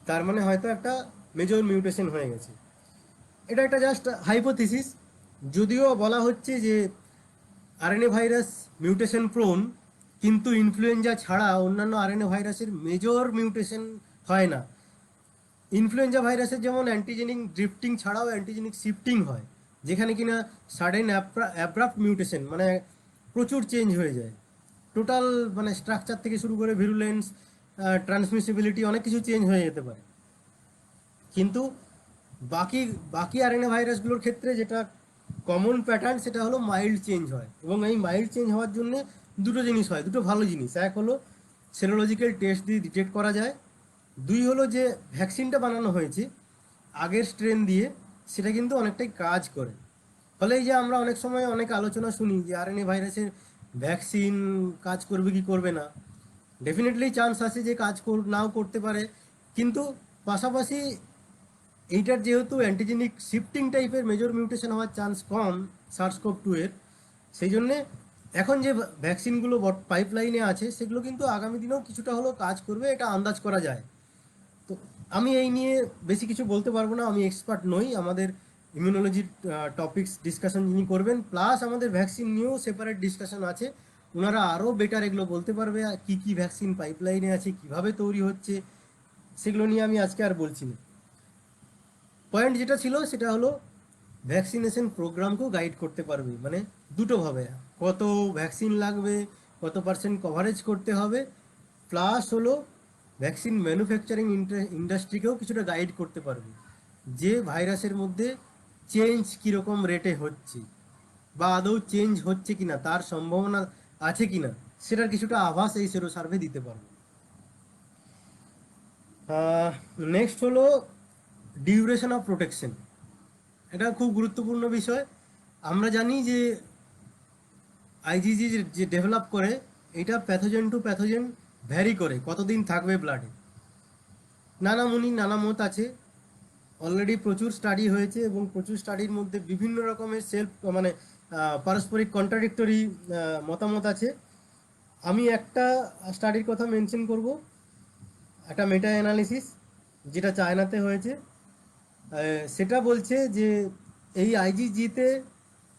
তার মানে হয়তো একটা মেজর মিউটেশন হয়ে গেছে। এটা একটা জাস্ট হাইপোথিসিস, যদিও বলা হচ্ছে যে আরএনএ ভাইরাস মিউটেশন প্রোন, কিন্তু ইনফ্লুয়েঞ্জা ছাড়া অন্যান্য আরএনএ ভাইরাসের মেজর মিউটেশন হয় না। ইনফ্লুয়েঞ্জা ভাইরাসের যেমন অ্যান্টিজেনিক ড্রিফটিং ছাড়াও অ্যান্টিজেনিক শিফটিং হয়, যেখানে কিনা সাডেন অ্যাব্রাপ্ট মিউটেশন, মানে প্রচুর চেঞ্জ হয়ে যায় টোটাল, মানে স্ট্রাকচার থেকে শুরু করে ভিরুলেন্স, ট্রান্সমিসিবিলিটি, অনেক কিছু চেঞ্জ হয়ে যেতে পারে। কিন্তু বাকি বাকি আরএনএ ভাইরাসগুলোর ক্ষেত্রে যেটা কমন প্যাটার্ন, সেটা হলো মাইল্ড চেঞ্জ হয়। এবং এই মাইল্ড চেঞ্জ হওয়ার জন্য দুটো জিনিস হয়, দুটো ভালো জিনিস। এক হলো সেরোলজিক্যাল টেস্ট দিয়ে ডিটেক্ট করা যায়। দুই হলো যে ভ্যাকসিনটা বানানো হয়েছে আগের স্ট্রেন দিয়ে, সেটা কিন্তু অনেকটাই কাজ করে। ফলে এই যে আমরা অনেক সময় অনেক আলোচনা শুনি যে আরএনএ ভাইরাসের ভ্যাকসিন কাজ করবে কি করবে না, ডেফিনেটলি চান্স আছে যে নাও করতে পারে। কিন্তু পাশাপাশি এইটার যেহেতু অ্যান্টিজেনিক শিফটিং টাইপের মেজর মিউটেশন হওয়ার চান্স কম সার্স-CoV-2 এর, সেই জন্যে এখন যে ভ্যাকসিনগুলো পাইপলাইনে আছে সেগুলো কিন্তু আগামী দিনেও কিছুটা হলেও কাজ করবে, এটা আন্দাজ করা যায়। তো আমি এই নিয়ে বেশি কিছু বলতে পারবো না, আমি এক্সপার্ট নই। আমাদের ইমিউনোলজির টপিকস ডিসকাশন যিনি করবেন, প্লাস আমাদের ভ্যাকসিন নিয়েও সেপারেট ডিসকাশন আছে, ওনারা আরও বেটার এগুলো বলতে পারবে। কি কি ভ্যাকসিন পাইপলাইনে আছে, কিভাবে তৈরি হচ্ছে, সেগুলো নিয়ে আমি আজকে আর বলছি না। পয়েন্ট যেটা ছিল সেটা হলো ভ্যাকসিনেশন প্রোগ্রামকেও গাইড করতে পারবে, মানে দুটোভাবে, কত ভ্যাকসিন লাগবে, কত পার্সেন্ট কভারেজ করতে হবে, প্লাস হলো ভ্যাকসিন ম্যানুফ্যাকচারিং ইন্ডাস্ট্রিকেও কিছুটা গাইড করতে পারবে, যে ভাইরাসের মধ্যে চেঞ্জ কীরকম রেটে হচ্ছে বা আদৌ চেঞ্জ হচ্ছে কিনা, তার সম্ভাবনা আছে কিনা, সেটার কিছুটা আভাস এই সেরো সার্ভে দিতে পারবে। নেক্সট হলো ডিউরেশন অফ প্রোটেকশন। এটা খুব গুরুত্বপূর্ণ বিষয়। আমরা জানি যে আইজিজি যে ডেভেলপ করে, এটা প্যাথোজেন টু প্যাথোজেন ভ্যারি করে, কতদিন থাকবে ব্লাডে। নানা মুনি নানা মত আছে, অলরেডি প্রচুর স্টাডি হয়েছে এবং প্রচুর স্টাডির মধ্যে বিভিন্ন রকমের মানে পারস্পরিক কন্ট্রাডিক্টরি মতামত আছে। আমি একটা স্টাডির কথা মেনশন করব, একটা মেটা অ্যানালিসিস যেটা চায়নাতে হয়েছে। সেটা বলছে যে এই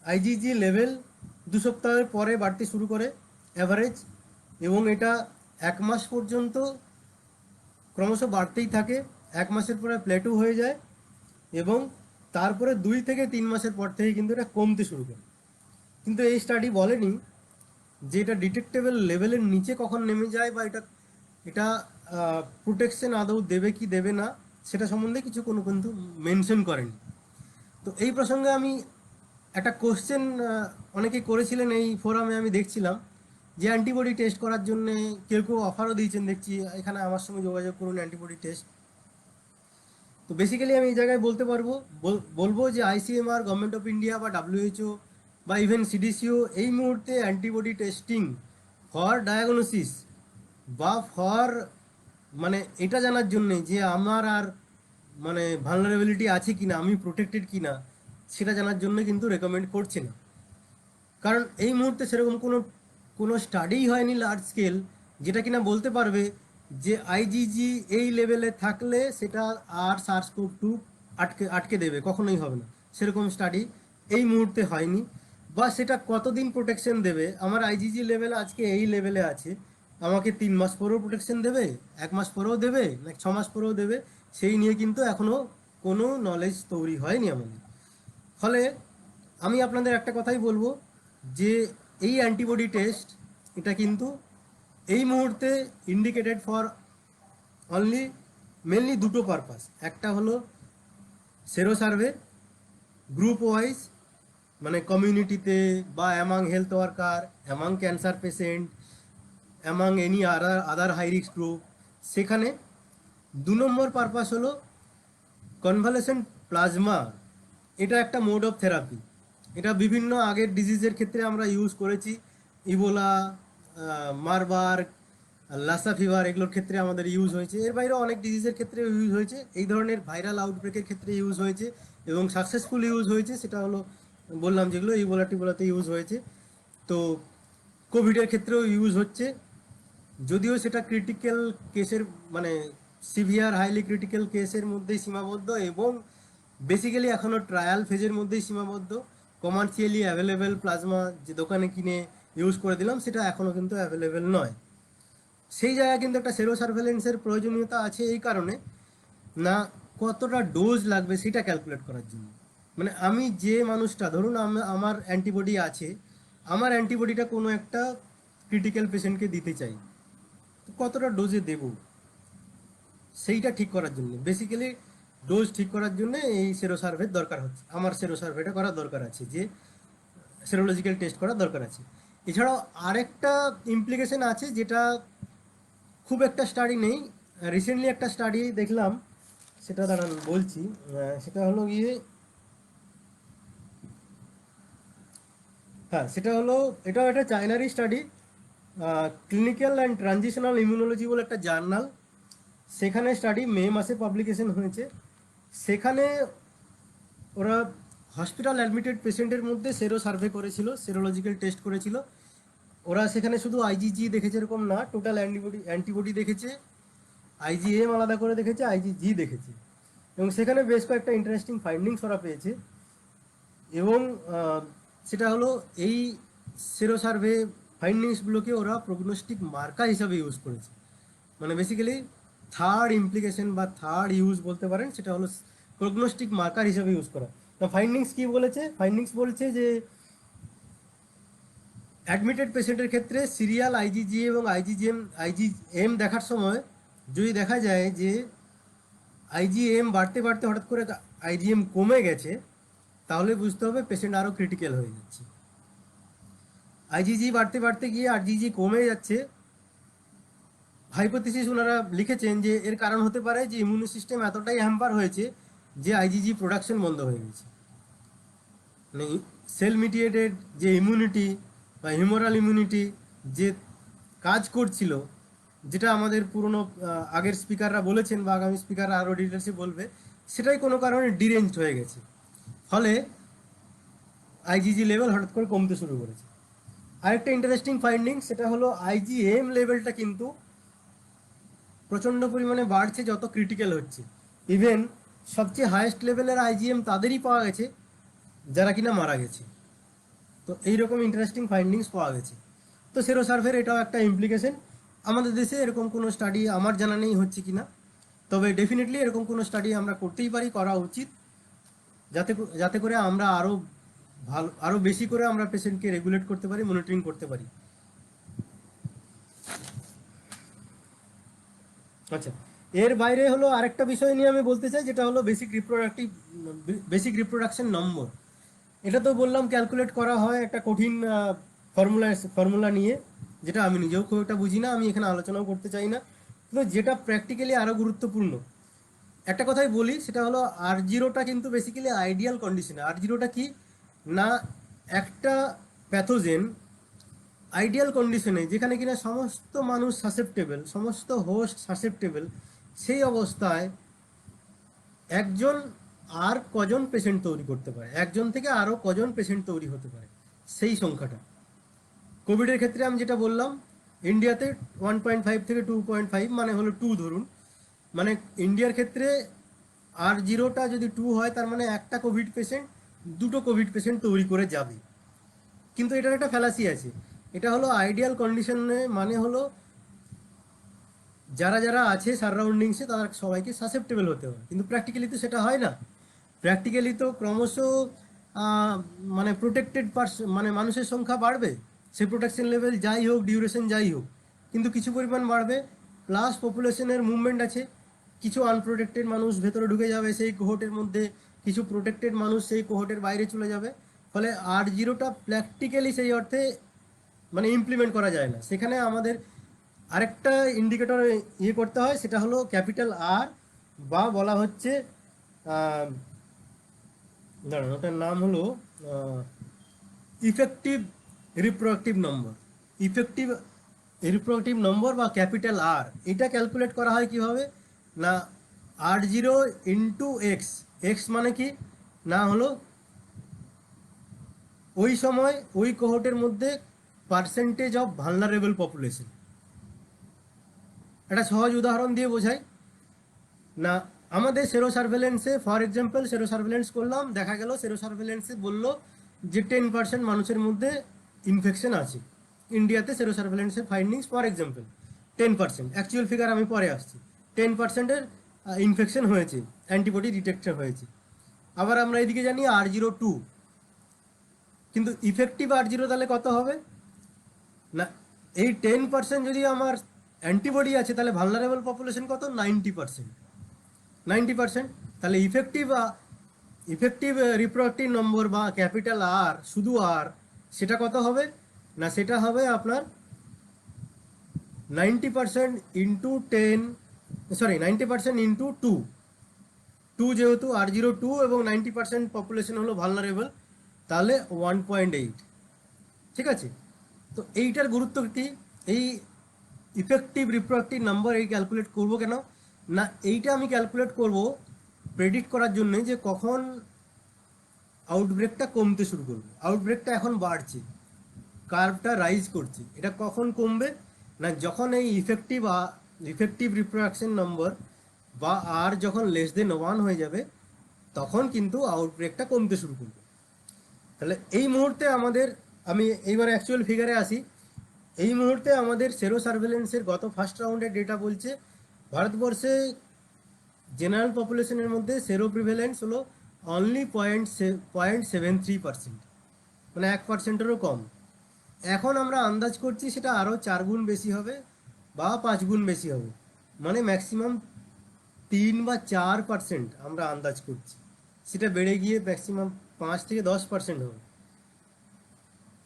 আইজিজি লেভেল 2 সপ্তাহের পরে বাড়তে শুরু করে অ্যাভারেজ, এবং এটা 1 মাস পর্যন্ত ক্রমশ বাড়তেই থাকে। 1 মাসের পরে প্লেটু হয়ে যায় এবং তারপরে 2 থেকে 3 মাসের পর থেকে কিন্তু এটা কমতে শুরু করে। কিন্তু এই স্টাডি বলেনি যে এটা ডিটেক্টেবল লেভেলের নিচে কখন নেমে যায়, বা এটা এটা প্রোটেকশন আদৌ দেবে কি দেবে না, সেটা সম্বন্ধে কিছু কোনো কিন্তু মেনশন করেনি। তো এই প্রসঙ্গে আমি একটা কোশ্চেন অনেকে করেছিলেন এই ফোরামে, আমি দেখছিলাম যে অ্যান্টিবডি টেস্ট করার জন্য কেউ কেউ অফারও দিয়েছেন দেখছি, এখানে আমার সঙ্গে যোগাযোগ করুন অ্যান্টিবডি টেস্ট। তো বেসিক্যালি আমি এই জায়গায় বলবো যে আইসিএমআর, গভর্নমেন্ট অফ ইন্ডিয়া বা ডাব্লিউএইচও বা ইভেন সিডিসিও এই মুহূর্তে অ্যান্টিবডি টেস্টিং ফর ডায়াগনোসিস বা ফর, মানে এটা জানার জন্যে যে আমার আর মানে ভালনারেবিলিটি আছে কিনা, আমি প্রোটেক্টেড কিনা, সেটা জানার জন্য কিন্তু রেকমেন্ড করছে না। কারণ এই মুহূর্তে সেরকম কোনো কোনো স্টাডিই হয়নি লার্জ স্কেল যেটা কিনা বলতে পারবে যে আইজিজি এই লেভেলে থাকলে সেটা আর সার্স-CoV-2 আটকে আটকে দেবে, কখনোই হবে না। সেরকম স্টাডি এই মুহূর্তে হয়নি। বা সেটা কতদিন প্রোটেকশন দেবে, আমার আইজিজি লেভেল আজকে এই লেভেলে আছে, আমাকে 3 মাস পরেও প্রোটেকশন দেবে, 1 মাস পরেও দেবে, না 6 মাস পরেও দেবে, সেই নিয়ে কিন্তু এখনও কোনো নলেজ তৈরি হয়নি আমাদের। ফলে আমি আপনাদের একটা কথাই বলবো যে এই অ্যান্টিবডি টেস্ট, এটা কিন্তু এই মুহূর্তে ইন্ডিকেটেড ফর অনলি মেনলি দুটো পারপাস। একটা হলো সেরো সার্ভে গ্রুপ ওয়াইজ, মানে কমিউনিটিতে বা among health worker, among cancer patient, among any other high risk group, সেখানে। 2 নম্বর পারপাস হলো কনভালেসেন্ট প্লাজমা। এটা একটা মোড অফ থেরাপি, এটা বিভিন্ন আগের ডিজিজের ক্ষেত্রে আমরা ইউজ করেছি, ইবোলা, মারবার্গ, লাসা ফিভার, এগুলোর ক্ষেত্রে আমাদের ইউজ হয়েছে। এর বাইরেও অনেক ডিজিজের ক্ষেত্রে ইউজ হয়েছে, এই ধরনের ভাইরাল আউটব্রেকের ক্ষেত্রে ইউজ হয়েছে এবং সাকসেসফুল ইউজ হয়েছে। সেটা হলো বললাম যেগুলো ইবোলা টিবোলাতে ইউজ হয়েছে। তো কোভিডের ক্ষেত্রেও ইউজ হচ্ছে, যদিও সেটা ক্রিটিক্যাল কেসের, মানে সিভিয়ার হাইলি ক্রিটিক্যাল কেসের মধ্যেই সীমাবদ্ধ এবং বেসিক্যালি এখনও ট্রায়াল ফেজের মধ্যেই সীমাবদ্ধ। কমার্শিয়ালি অ্যাভেলেবেল প্লাজমা যে দোকানে কিনে ইউজ করে দিলাম, সেটা এখনও কিন্তু অ্যাভেলেবেল নয়। সেই জায়গায় কিন্তু একটা সেরো সার্ভেলেন্সের প্রয়োজনীয়তা আছে এই কারণে, না কতটা ডোজ লাগবে সেটা ক্যালকুলেট করার জন্য। মানে আমি যে মানুষটা, ধরুন আমার অ্যান্টিবডি আছে, আমার অ্যান্টিবডিটা কোনো একটা ক্রিটিক্যাল পেশেন্টকে দিতে চাই, তো কতটা ডোজে দেব সেইটা ঠিক করার জন্য, বেসিক্যালি ডোজ ঠিক করার জন্য এই সেরো সার্ভের দরকার হচ্ছে, আমার সেরো সার্ভেটা করার দরকার আছে, যে সেরোলজিক্যাল টেস্ট করার দরকার আছে। এছাড়াও আরেকটা ইমপ্লিকেশন আছে, যেটা খুব একটা স্টাডি নেই, রিসেন্টলি একটা স্টাডি দেখলাম, সেটা দাঁড়ান বলছি। সেটা হলো গিয়ে, হ্যাঁ সেটা হলো, এটাও একটা চায়নারই study, clinical and transitional immunology বলে একটা জার্নাল, সেখানে স্টাডি মে মাসে পাবলিকেশন হয়েছে। সেখানে ওরা হসপিটাল অ্যাডমিটেড পেশেন্টের মধ্যে সেরো সার্ভে করেছিল, সেরোলজিক্যাল টেস্ট করেছিল। ওরা সেখানে শুধু আইজিজি দেখেছে এরকম না, টোটাল অ্যান্টিবডি দেখেছে, আইজিএম আলাদা করে দেখেছে, আইজিজি দেখেছে, এবং সেখানে বেশ কয়েকটা ইন্টারেস্টিং ফাইন্ডিংস ওরা পেয়েছে। এবং সেটা হলো এই সেরো সার্ভে ফাইন্ডিংসগুলোকে ওরা প্রগনোস্টিক মার্কার হিসাবে ইউজ করেছে। মানে বেসিক্যালি থার্ড ইমপ্লিকেশন বা থার্ড ইউজ বলতে পারেন, সেটা হলো প্রগনোস্টিক মার্কার হিসাবে ইউজ করা। ফাইন্ডিংস কি বলেছে? ফাইন্ডিংস বলছে যে অ্যাডমিটেড পেশেন্টের ক্ষেত্রে সিরিয়াল আইজিজি এবং আইজিএম দেখার সময় যদি দেখা যায় যে আইজিএম বাড়তে বাড়তে হঠাৎ করে আইজিএম কমে গেছে, তাহলে বুঝতে হবে পেশেন্ট আরও ক্রিটিক্যাল হয়ে যাচ্ছে। আইজিজি বাড়তে বাড়তে গিয়ে আরজিজি কমে যাচ্ছে, হাইপোথিসিস ওনারা লিখেছেন যে এর কারণ হতে পারে যে ইমিউন সিস্টেম এতটাই হ্যাম্পার হয়েছে যে আইজিজি প্রোডাকশন বন্ধ হয়ে গেছে। মানে সেল মিডিয়েটেড যে ইমিউনিটি বা হিউমারাল ইমিউনিটি যে কাজ করছিল, যেটা আমাদের পুরনো আগের স্পিকাররা বলেছেন বা আগামী স্পিকাররা আরও ডিটেলসে বলবে, সেটাই কোনো কারণে ডিরেঞ্জ হয়ে গেছে, ফলে আইজিজি লেভেল হঠাৎ করে কমতে শুরু করেছে। আরেকটা ইন্টারেস্টিং ফাইন্ডিং, সেটা হলো আইজিএম লেভেলটা কিন্তু প্রচণ্ড পরিমাণে বাড়ছে যত ক্রিটিক্যাল হচ্ছে। ইভেন সবচেয়ে হায়েস্ট লেভেলের আইজিএম তাদেরই পাওয়া গেছে যারা কিনা মারা গেছে। তো এইরকম ইন্টারেস্টিং ফাইন্ডিংস পাওয়া গেছে। তো সেরো সার্ভের এটাও একটা ইমপ্লিকেশন। আমাদের দেশে এরকম কোনো স্টাডি আমার জানা নেই হচ্ছে কিনা, তবে ডেফিনেটলি এরকম কোনো স্টাডি আমরা করতেই পারি, করা উচিত, যাতে যাতে করে আমরা আরও বেশি করে আমরা পেশেন্টকে রেগুলেট করতে পারি, মনিটরিং করতে পারি। আচ্ছা, এর বাইরে হলো আরেকটা বিষয় নিয়ে আমি বলতে চাই, যেটা হলো বেসিক রিপ্রোডাকশন নম্বর। এটা তো বললাম ক্যালকুলেট করা হয় একটা কঠিন ফর্মুলা নিয়ে, যেটা আমি নিজেও খুব একটা বুঝি না, আমি এখানে আলোচনাও করতে চাই না, কিন্তু যেটা প্র্যাকটিক্যালি আরও গুরুত্বপূর্ণ। একটা কথাই বলি, সেটা হলো আর জিরোটা কিন্তু বেসিক্যালি আইডিয়াল কন্ডিশনে। আর জিরোটা কি না, একটা প্যাথোজেন আইডিয়াল কন্ডিশনে, যেখানে কিনা সমস্ত মানুষ সাসেপ্টেবল, সমস্ত হোস্ট সাসেপ্টেবল, সেই অবস্থায় একজন আর কজন পেশেন্ট তৈরি করতে পারে, একজন থেকে আরও কজন পেশেন্ট তৈরি হতে পারে, সেই সংখ্যাটা। কোভিডের ক্ষেত্রে আমি যেটা বললাম, ইন্ডিয়াতে 1.5 থেকে 2.5, মানে হলো 2 ধরুন, মানে ইন্ডিয়ার ক্ষেত্রে আর জিরোটা যদি 2 হয়, তার মানে একটা কোভিড পেশেন্ট দুটো কোভিড পেশেন্ট তৈরি করে যাবে। কিন্তু এটার একটা ফ্যালাসি আছে, এটা হলো আইডিয়াল কন্ডিশনে, মানে হলো যারা যারা আছে সারাউন্ডিংসে তারা সবাইকে সাসেপ্টেবল হতে হবে, কিন্তু প্র্যাকটিক্যালি তো সেটা হয় না। প্র্যাকটিক্যালি তো ক্রমশ মানে প্রোটেক্টেড মানে মানুষের সংখ্যা বাড়বে, সে প্রোটেকশন লেভেল যাই হোক, ডিউরেশন যাই হোক, কিন্তু কিছু পরিমাণ বাড়বে, প্লাস পপুলেশনের মুভমেন্ট আছে, কিছু আনপ্রোটেক্টেড মানুষ ভেতরে ঢুকে যাবে সেই কোহোর্টের মধ্যে, কিছু প্রোটেক্টেড মানুষ সেই কোহোর্টের বাইরে চলে যাবে, ফলে আর জিরোটা প্র্যাকটিক্যালি সেই অর্থে মানে ইমপ্লিমেন্ট করা যায় না। সেখানে আমাদের আরেকটা ইন্ডিকেটর ইয়ে করতে হয়, সেটা হলো ক্যাপিটাল আর, বা বলা হচ্ছে দাঁড়ান, ওটার নাম হলো ইফেক্টিভ রিপ্রোডাক্টিভ নম্বর। ইফেক্টিভ রিপ্রোডাক্টিভ নম্বর বা ক্যাপিটাল আর, এটা ক্যালকুলেট করা হয় কিভাবে না, আর জিরো ইন্টু এক্স। এক্স মানে কি না হলো ওই সময় ওই কোহোর্টের মধ্যে পার্সেন্টেজ অফ ভালনারেবল পপুলেশন। একটা সহজ উদাহরণ দিয়ে বোঝাই না, আমাদের সেরো সার্ভেলেন্সে ফর এক্সাম্পল সেরো সার্ভেলেন্স করলাম, দেখা গেল সেরো সার্ভেলেন্সে বললো যে 10% মানুষের মধ্যে ইনফেকশন আছে। ইন্ডিয়াতে সেরো সার্ভেলেন্সের findings for example 10%, actual figure আমি পরে আসছি। 10%-এর ইনফেকশন হয়েছে, অ্যান্টিবডি ডিটেক্টেড হয়েছে। আবার আমরা এদিকে জানি R02, কিন্তু ইফেক্টিভ R0 তাহলে কত হবে না? এই 10% যদি আমার অ্যান্টিবডি আছে, তাহলে ভালনারেবল পপুলেশন কত? 90%। 90%, তাহলে ইফেক্টিভ রিপ্রোডাক্টিভ নম্বর বা ক্যাপিটাল আর, শুধু আর, সেটা কত হবে না? সেটা হবে আপনার 90% ইন্টু 10, সরি 90% ইন্টু 2। 2 যেহেতু R02 এবং 90% পপুলেশন হলো ভালনারেবল, তাহলে 1.8। ঠিক আছে, তো এইটার গুরুত্ব কি? এই ইফেক্টিভ রিপ্রোডাক্টিভ নাম্বার এই ক্যালকুলেট করব কেন না? এইটা আমি ক্যালকুলেট করব প্রেডিক্ট করার জন্য যে কখন আউটব্রেকটা কমতে শুরু করবে। আউটব্রেকটা এখন বাড়ছে, কার্ভটা রাইজ করছে, এটা কখন কমবে না? যখন এই ইফেক্টিভ রিপ্রোডাকশন নম্বর বা আর যখন লেস দেন 1 হয়ে যাবে, তখন কিন্তু আউটব্রেকটা কমতে শুরু করবে। তাহলে এই মুহূর্তে আমাদের, আমি এইবার অ্যাকচুয়াল ফিগারে আসি। এই মুহূর্তে আমাদের সেরো সার্ভেলেন্সের গত ফার্স্ট রাউন্ডের ডেটা বলছে ভারতবর্ষে জেনারেল পপুলেশনের মধ্যে সেরো প্রিভেলেন্স হলো অনলি 0.73%, মানে 1%-এরও কম। এখন আমরা আন্দাজ করছি সেটা আরও 4 গুণ বেশি হবে বা 5 গুণ বেশি হবে, মানে ম্যাক্সিমাম 3 বা 4% আমরা আন্দাজ করছি। সেটা বেড়ে গিয়ে ম্যাক্সিমাম 5 থেকে 10% হবে।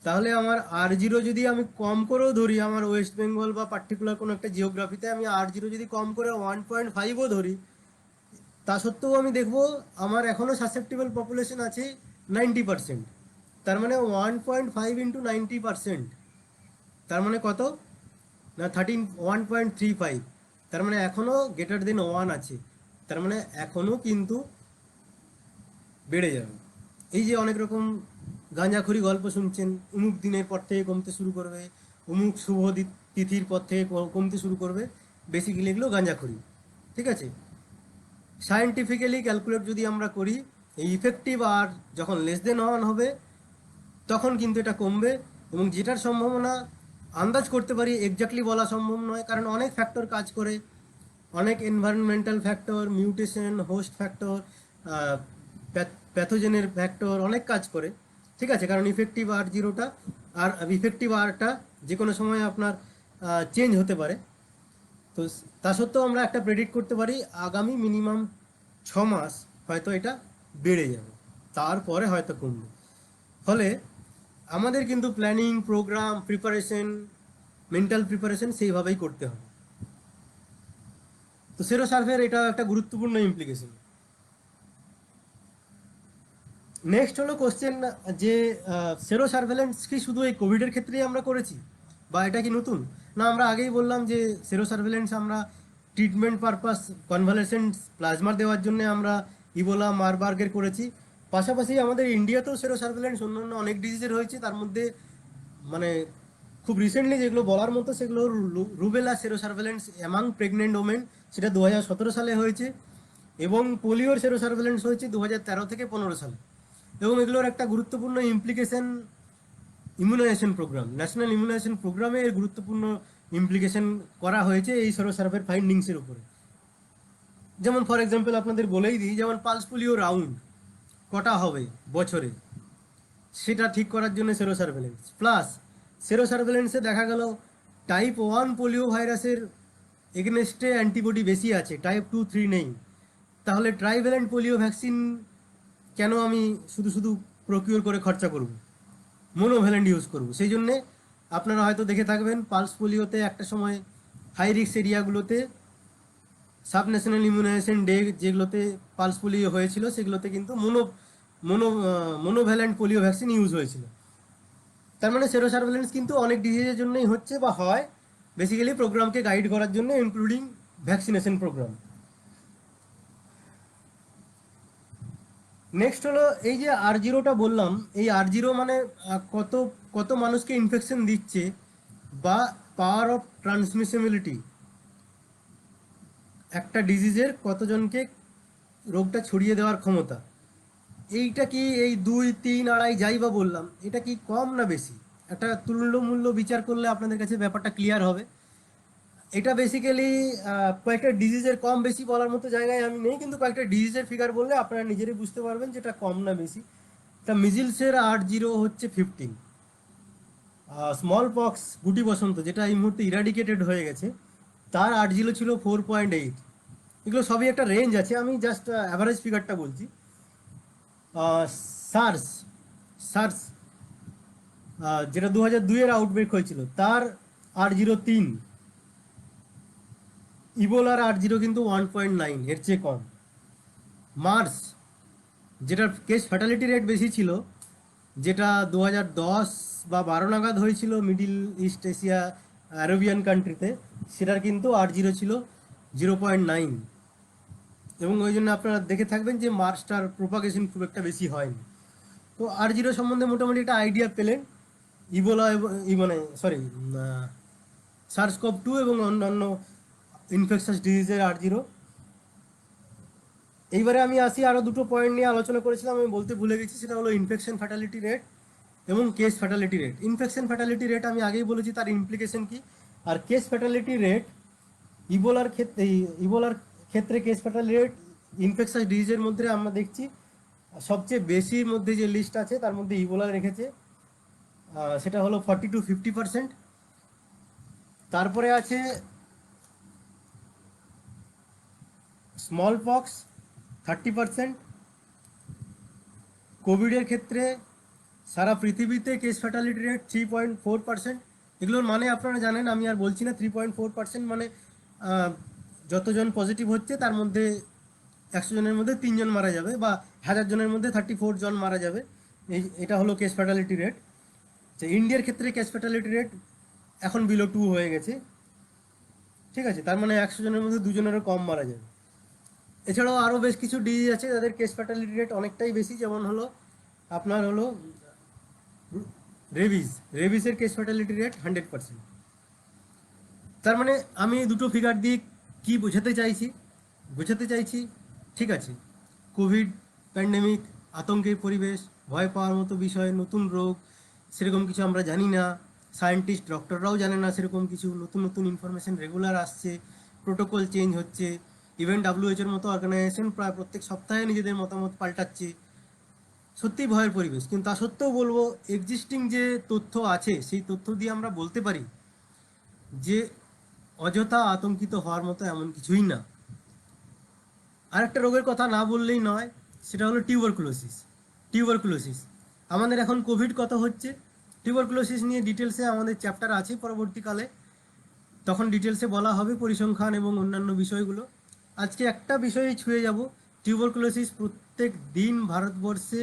তাহলে আমার R0 যদি আমি কম করেও ধরি, আমার ওয়েস্ট বেঙ্গল বা পার্টিকুলার কোনো একটা জিওগ্রাফিতে আমি R0 যদি কম করে 1.5ও ধরি, তা সত্ত্বেও আমি দেখব আমার এখনও সাসেপ্টিবল পপুলেশন আছে 90%। তার মানে 1.5 ইন্টু 90%, তার মানে কত না 1.35। তার মানে এখনও গ্রেটার দেন 1 আছে, তার মানে এখনও কিন্তু বেড়ে যাবে। এই যে অনেক রকম গাঁজাখুরি গল্প শুনছেন, অমুক দিনের পর থেকে কমতে শুরু করবে, অমুক শুভ তিথির পর থেকে কমতে শুরু করবে, বেসিক্যালি এগুলো গাঁজাখুরি। ঠিক আছে, সায়েন্টিফিক্যালি ক্যালকুলেট যদি আমরা করি, এই ইফেক্টিভ আর যখন লেস দেন 1 হবে, তখন কিন্তু এটা কমবে। এবং যেটার সম্ভাবনা আন্দাজ করতে পারি, এক্স্যাক্টলি বলা সম্ভব নয়, কারণ অনেক ফ্যাক্টর কাজ করে। অনেক environmental factor, mutation, host factor, প্যাথোজেনের ফ্যাক্টর, অনেক কাজ করে। ঠিক আছে, কারণ ইফেক্টিভ R0টা আর ইফেক্টিভ আরটা যে কোনো সময় আপনার চেঞ্জ হতে পারে। তো তা সত্ত্বেও আমরা একটা প্রেডিক্ট করতে পারি, আগামী মিনিমাম 6 মাস হয়তো এটা বেড়ে যাবে, তারপরে হয়তো কমবে। ফলে আমাদের কিন্তু planning, programme, preparation, mental preparation সেইভাবেই করতে হবে। তো সেরো সার্ভের এটা একটা গুরুত্বপূর্ণ ইমপ্লিকেশন। নেক্সট হলো কোশ্চেন যে সেরো সার্ভেলেন্স কি শুধু এই কোভিডের ক্ষেত্রেই আমরা করেছি, বা এটা কি নতুন? না, আমরা আগেই বললাম যে সেরো সার্ভেলেন্স আমরা ট্রিটমেন্ট পারপাস কনভালেসেন্ট প্লাজমা দেওয়ার জন্য আমরা ইবোলা, মারবার্গের করেছি। পাশাপাশি আমাদের ইন্ডিয়াতেও সেরো সার্ভেলেন্স অন্যান্য অনেক ডিজিজের হয়েছে। তার মধ্যে মানে খুব রিসেন্টলি যেগুলো বলার মতো, সেগুলো rubella সেরো surveillance among pregnant women, সেটা 2017 সালে হয়েছে। এবং পোলিওর সেরো সার্ভেলেন্স হয়েছে 2013 থেকে 15 সালে। এবং এগুলোর একটা গুরুত্বপূর্ণ implication immunisation programme, national immunisation প্রোগ্রামে এর গুরুত্বপূর্ণ ইমপ্লিকেশন করা হয়েছে এই সেরো সার্ভের ফাইন্ডিংসের উপরে। যেমন ফর এক্সাম্পল আপনাদের বলেই দিই, যেমন পালস পোলিও রাউন্ড কটা হবে বছরে, সেটা ঠিক করার জন্য সেরো সার্ভেলেন্স। প্লাস সেরো সার্ভেলেন্সে দেখা গেল টাইপ 1 পোলিও ভাইরাসের এগেনস্টে অ্যান্টিবডি বেশি আছে, টাইপ 2, 3 নেই। তাহলে ট্রাইভ্যালেন্ট পোলিও ভ্যাকসিন কেন আমি শুধু শুধু প্রকিউর করে খরচা করব? মোনোভ্যালেন্ট ইউজ করব। সেই জন্যে আপনারা হয়তো দেখে থাকবেন পালস পোলিওতে একটা সময় হাই রিস্ক এরিয়াগুলোতে সাব ন্যাশনাল ইমিউনাইজেশন ডে যেগুলোতে পালস পোলিও হয়েছিল, সেগুলোতে কিন্তু mono monovalent polio vaccine use হয়েছিল। তার মানে সেরো সার্ভেলেন্স কিন্তু অনেক ডিজিজের জন্যই হচ্ছে বা হয়, বেসিক্যালি প্রোগ্রামকে গাইড করার জন্য, ইনক্লুডিং ভ্যাকসিনেশন প্রোগ্রাম। নেক্সট হলো এই যে R0টা বললাম, এই R0 মানে কত কত মানুষকে ইনফেকশন দিচ্ছে, বা পাওয়ার অফ ট্রান্সমিসিবিলিটি, একটা ডিজিজের কতজনকে রোগটা ছড়িয়ে দেওয়ার ক্ষমতা। এইটা কি এই 2, 3, 2.5 যাই বা বললাম, এটা কি কম না বেশি? একটা তুল্যমূল্য বিচার করলে আপনাদের কাছে ব্যাপারটা ক্লিয়ার হবে। এটা বেসিক্যালি কয়েকটা ডিজিজের কম বেশি বলার মতো জায়গায় আমি নেই, কিন্তু কয়েকটা ডিজিজের ফিগার বললে আপনারা নিজেরাই বুঝতে পারবেন যেটা কম না বেশি। তা মিজিলসের 8-0 হচ্ছে 15। স্মল পক্স গুটি বসন্ত যেটা এই মুহূর্তে ইরাডিকেটেড হয়ে গেছে, তার 8-0 ছিল 4.8। এগুলো সবই একটা রেঞ্জ আছে, আমি জাস্ট অ্যাভারেজ ফিগারটা বলছি। সার্স সার্স যেটা 2002-এর আউটব্রেক হয়েছিল, তার 803। ইবোলার 8-0 কিন্তু 1.9, এর চেয়ে কম। মার্স, যেটার কেস ফ্যাটালিটি রেট বেশি ছিল, যেটা 2010 বা 12 নাগাদ হয়েছিল মিডিল ইস্ট এশিয়া আরবিয়ান কান্ট্রিতে, সেটার কিন্তু 8-0 ছিল 0.9। এবং ওই জন্য আপনারা দেখে থাকবেন যে মার্সটার প্রোপাগেশন খুব একটা বেশি হয়নি। তো 8-0 সম্বন্ধে মোটামুটি একটা আইডিয়া পেলেন। ইবোলা এবং মানে সরি, সার্স-CoV-2 এবং অন্যান্য ইনফেকশাস ডিজিজের 8-0। এইবারে আমি আসি, আরও দুটো পয়েন্ট নিয়ে আলোচনা করেছিলাম, আমি বলতে ভুলে গেছি, সেটা হলো ইনফেকশন ফ্যাটালিটি রেট এবং case fatality rate. Infection fatality rate আমি আগেই বলেছি তার ইমপ্লিকেশন কি, আর কেস ফ্যাটালিটি রেট ইবোলার ক্ষেত্রে কেস ফ্যাটালিটি রেট ইনফেকশাস ডিজিজের মধ্যে আমরা দেখছি সবচেয়ে বেশির মধ্যে যে লিস্ট আছে তার মধ্যে ইবোলা রেখেছে, সেটা হলো 40-50%। তারপরে আছে স্মল পক্স 30%। কোভিডের ক্ষেত্রে সারা পৃথিবীতে কেস ফ্যাটালিটি রেট 3.4%। এগুলোর মানে আপনারা জানেন, আমি আর বলছি না। 3.4% মানে যতজন পজিটিভ হচ্ছে তার মধ্যে 100 জনের মধ্যে 3 জন মারা যাবে, বা 1000 জনের মধ্যে 34 জন মারা যাবে। এটা হলো কেস ফ্যাটালিটি রেট। যে ইন্ডিয়ার ক্ষেত্রে কেস ফ্যাটালিটি রেট এখন বিলো 2 হয়ে গেছে, ঠিক আছে, তার মানে 100 জনের মধ্যে 2 জনেরও কম মারা যাবে। এছাড়াও আরও বেশ কিছু ডিজিজ আছে যাদের কেস ফ্যাটালিটি রেট অনেকটাই বেশি, যেমন হলো আপনার হলো রেবিসের কেস ফ্যাটালিটি রেট 100%। তার মানে আমি এই দুটো ফিগার দিয়ে কি বোঝাতে চাইছি, ঠিক আছে, কোভিড প্যান্ডেমিক, আতঙ্কের পরিবেশ, ভয় পাওয়ার মতো বিষয়, নতুন রোগ, সেরকম কিছু আমরা জানি না। সায়েন্টিস্ট ডক্টররাও জানে না সেরকম কিছু। নতুন নতুন ইনফরমেশন রেগুলার আসছে, প্রোটোকল চেঞ্জ হচ্ছে। ইভেন ডাব্লিউএইচওর মতো অর্গানাইজেশন প্রায় প্রত্যেক সপ্তাহে নিজেদের মতামত পাল্টাচ্ছে। সত্যিই ভয়ের পরিবেশ, কিন্তু তা সত্ত্বেও বলবো এক্সিস্টিং যে তথ্য আছে সেই তথ্য দিয়ে আমরা বলতে পারি যে অযথা আতঙ্কিত হওয়ার মতো এমন কিছুই না। আরেকটা রোগের কথা না বললেই নয়, সেটা হলো টিউবারকুলোসিস। আমাদের এখন কোভিড কত হচ্ছে, টিউবারকুলোসিস নিয়ে ডিটেলসে আমাদের চ্যাপ্টার আছে পরবর্তীকালে, তখন ডিটেলসে বলা হবে পরিসংখ্যান এবং অন্যান্য বিষয়গুলো। আজকে একটা বিষয়ে ছুঁয়ে যাব। টিউবারকুলোসিস, প্রত্যেক দিন ভারতবর্ষে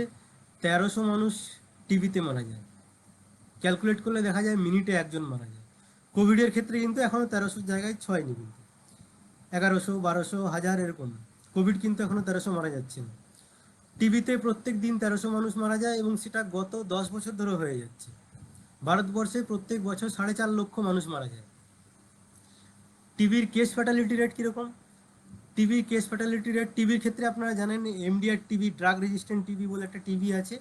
1300 মানুষ টিবিতে মারা যায়। ক্যালকুলেট করলে দেখা যায় মিনিটে একজন মারা যায়। কোভিডের ক্ষেত্রে কিন্তু এখনও 1300 জায়গায় ছয়নি, কিন্তু 1100, 1200, 1000 এরকম। কোভিড কিন্তু এখনও 1300 মারা যাচ্ছে না। টিবিতে প্রত্যেক দিন 1300 মানুষ মারা যায়, এবং সেটা গত 10 বছর ধরে হয়ে যাচ্ছে। ভারতবর্ষে প্রত্যেক বছর 4.5 লক্ষ মানুষ মারা যায়। টিবির কেস ফ্যাটালিটি রেট কীরকম? টিবির কেস ফ্যাটালিটি রেট, টিবির ক্ষেত্রে আপনারা জানেন MDR TB, drug resistant TB বলে একটা টিবি আছে,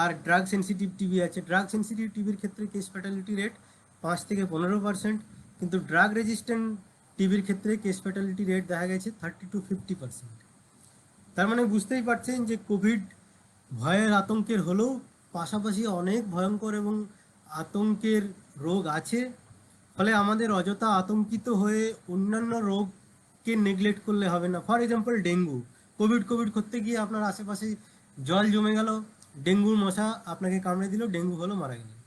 আর ড্রাগ সেন্সিটিভ টিবি আছে। ড্রাগ সেন্সিটিভ টিবির ক্ষেত্রে কেস ফ্যাটালিটি রেট 5-15%, কিন্তু ড্রাগ রেজিস্ট্যান্ট টিবির ক্ষেত্রে কেস ফ্যাটালিটি রেট দেখা গেছে 30-50%। তার মানে বুঝতেই পারছেন যে কোভিড ভয়ের আতঙ্কের হলেও পাশাপাশি অনেক ভয়ঙ্কর এবং আতঙ্কের রোগ আছে। ফলে আমাদের অযথা আতঙ্কিত হয়ে অন্যান্য রোগকে নেগলেক্ট করলে হবে না। For example dengue, Covid Covid করতে গিয়ে আপনার আশেপাশে জল জমে গেল, ডেঙ্গুর মশা আপনাকে কামড়ে দিল, ডেঙ্গু হলো, মারা গেলেন।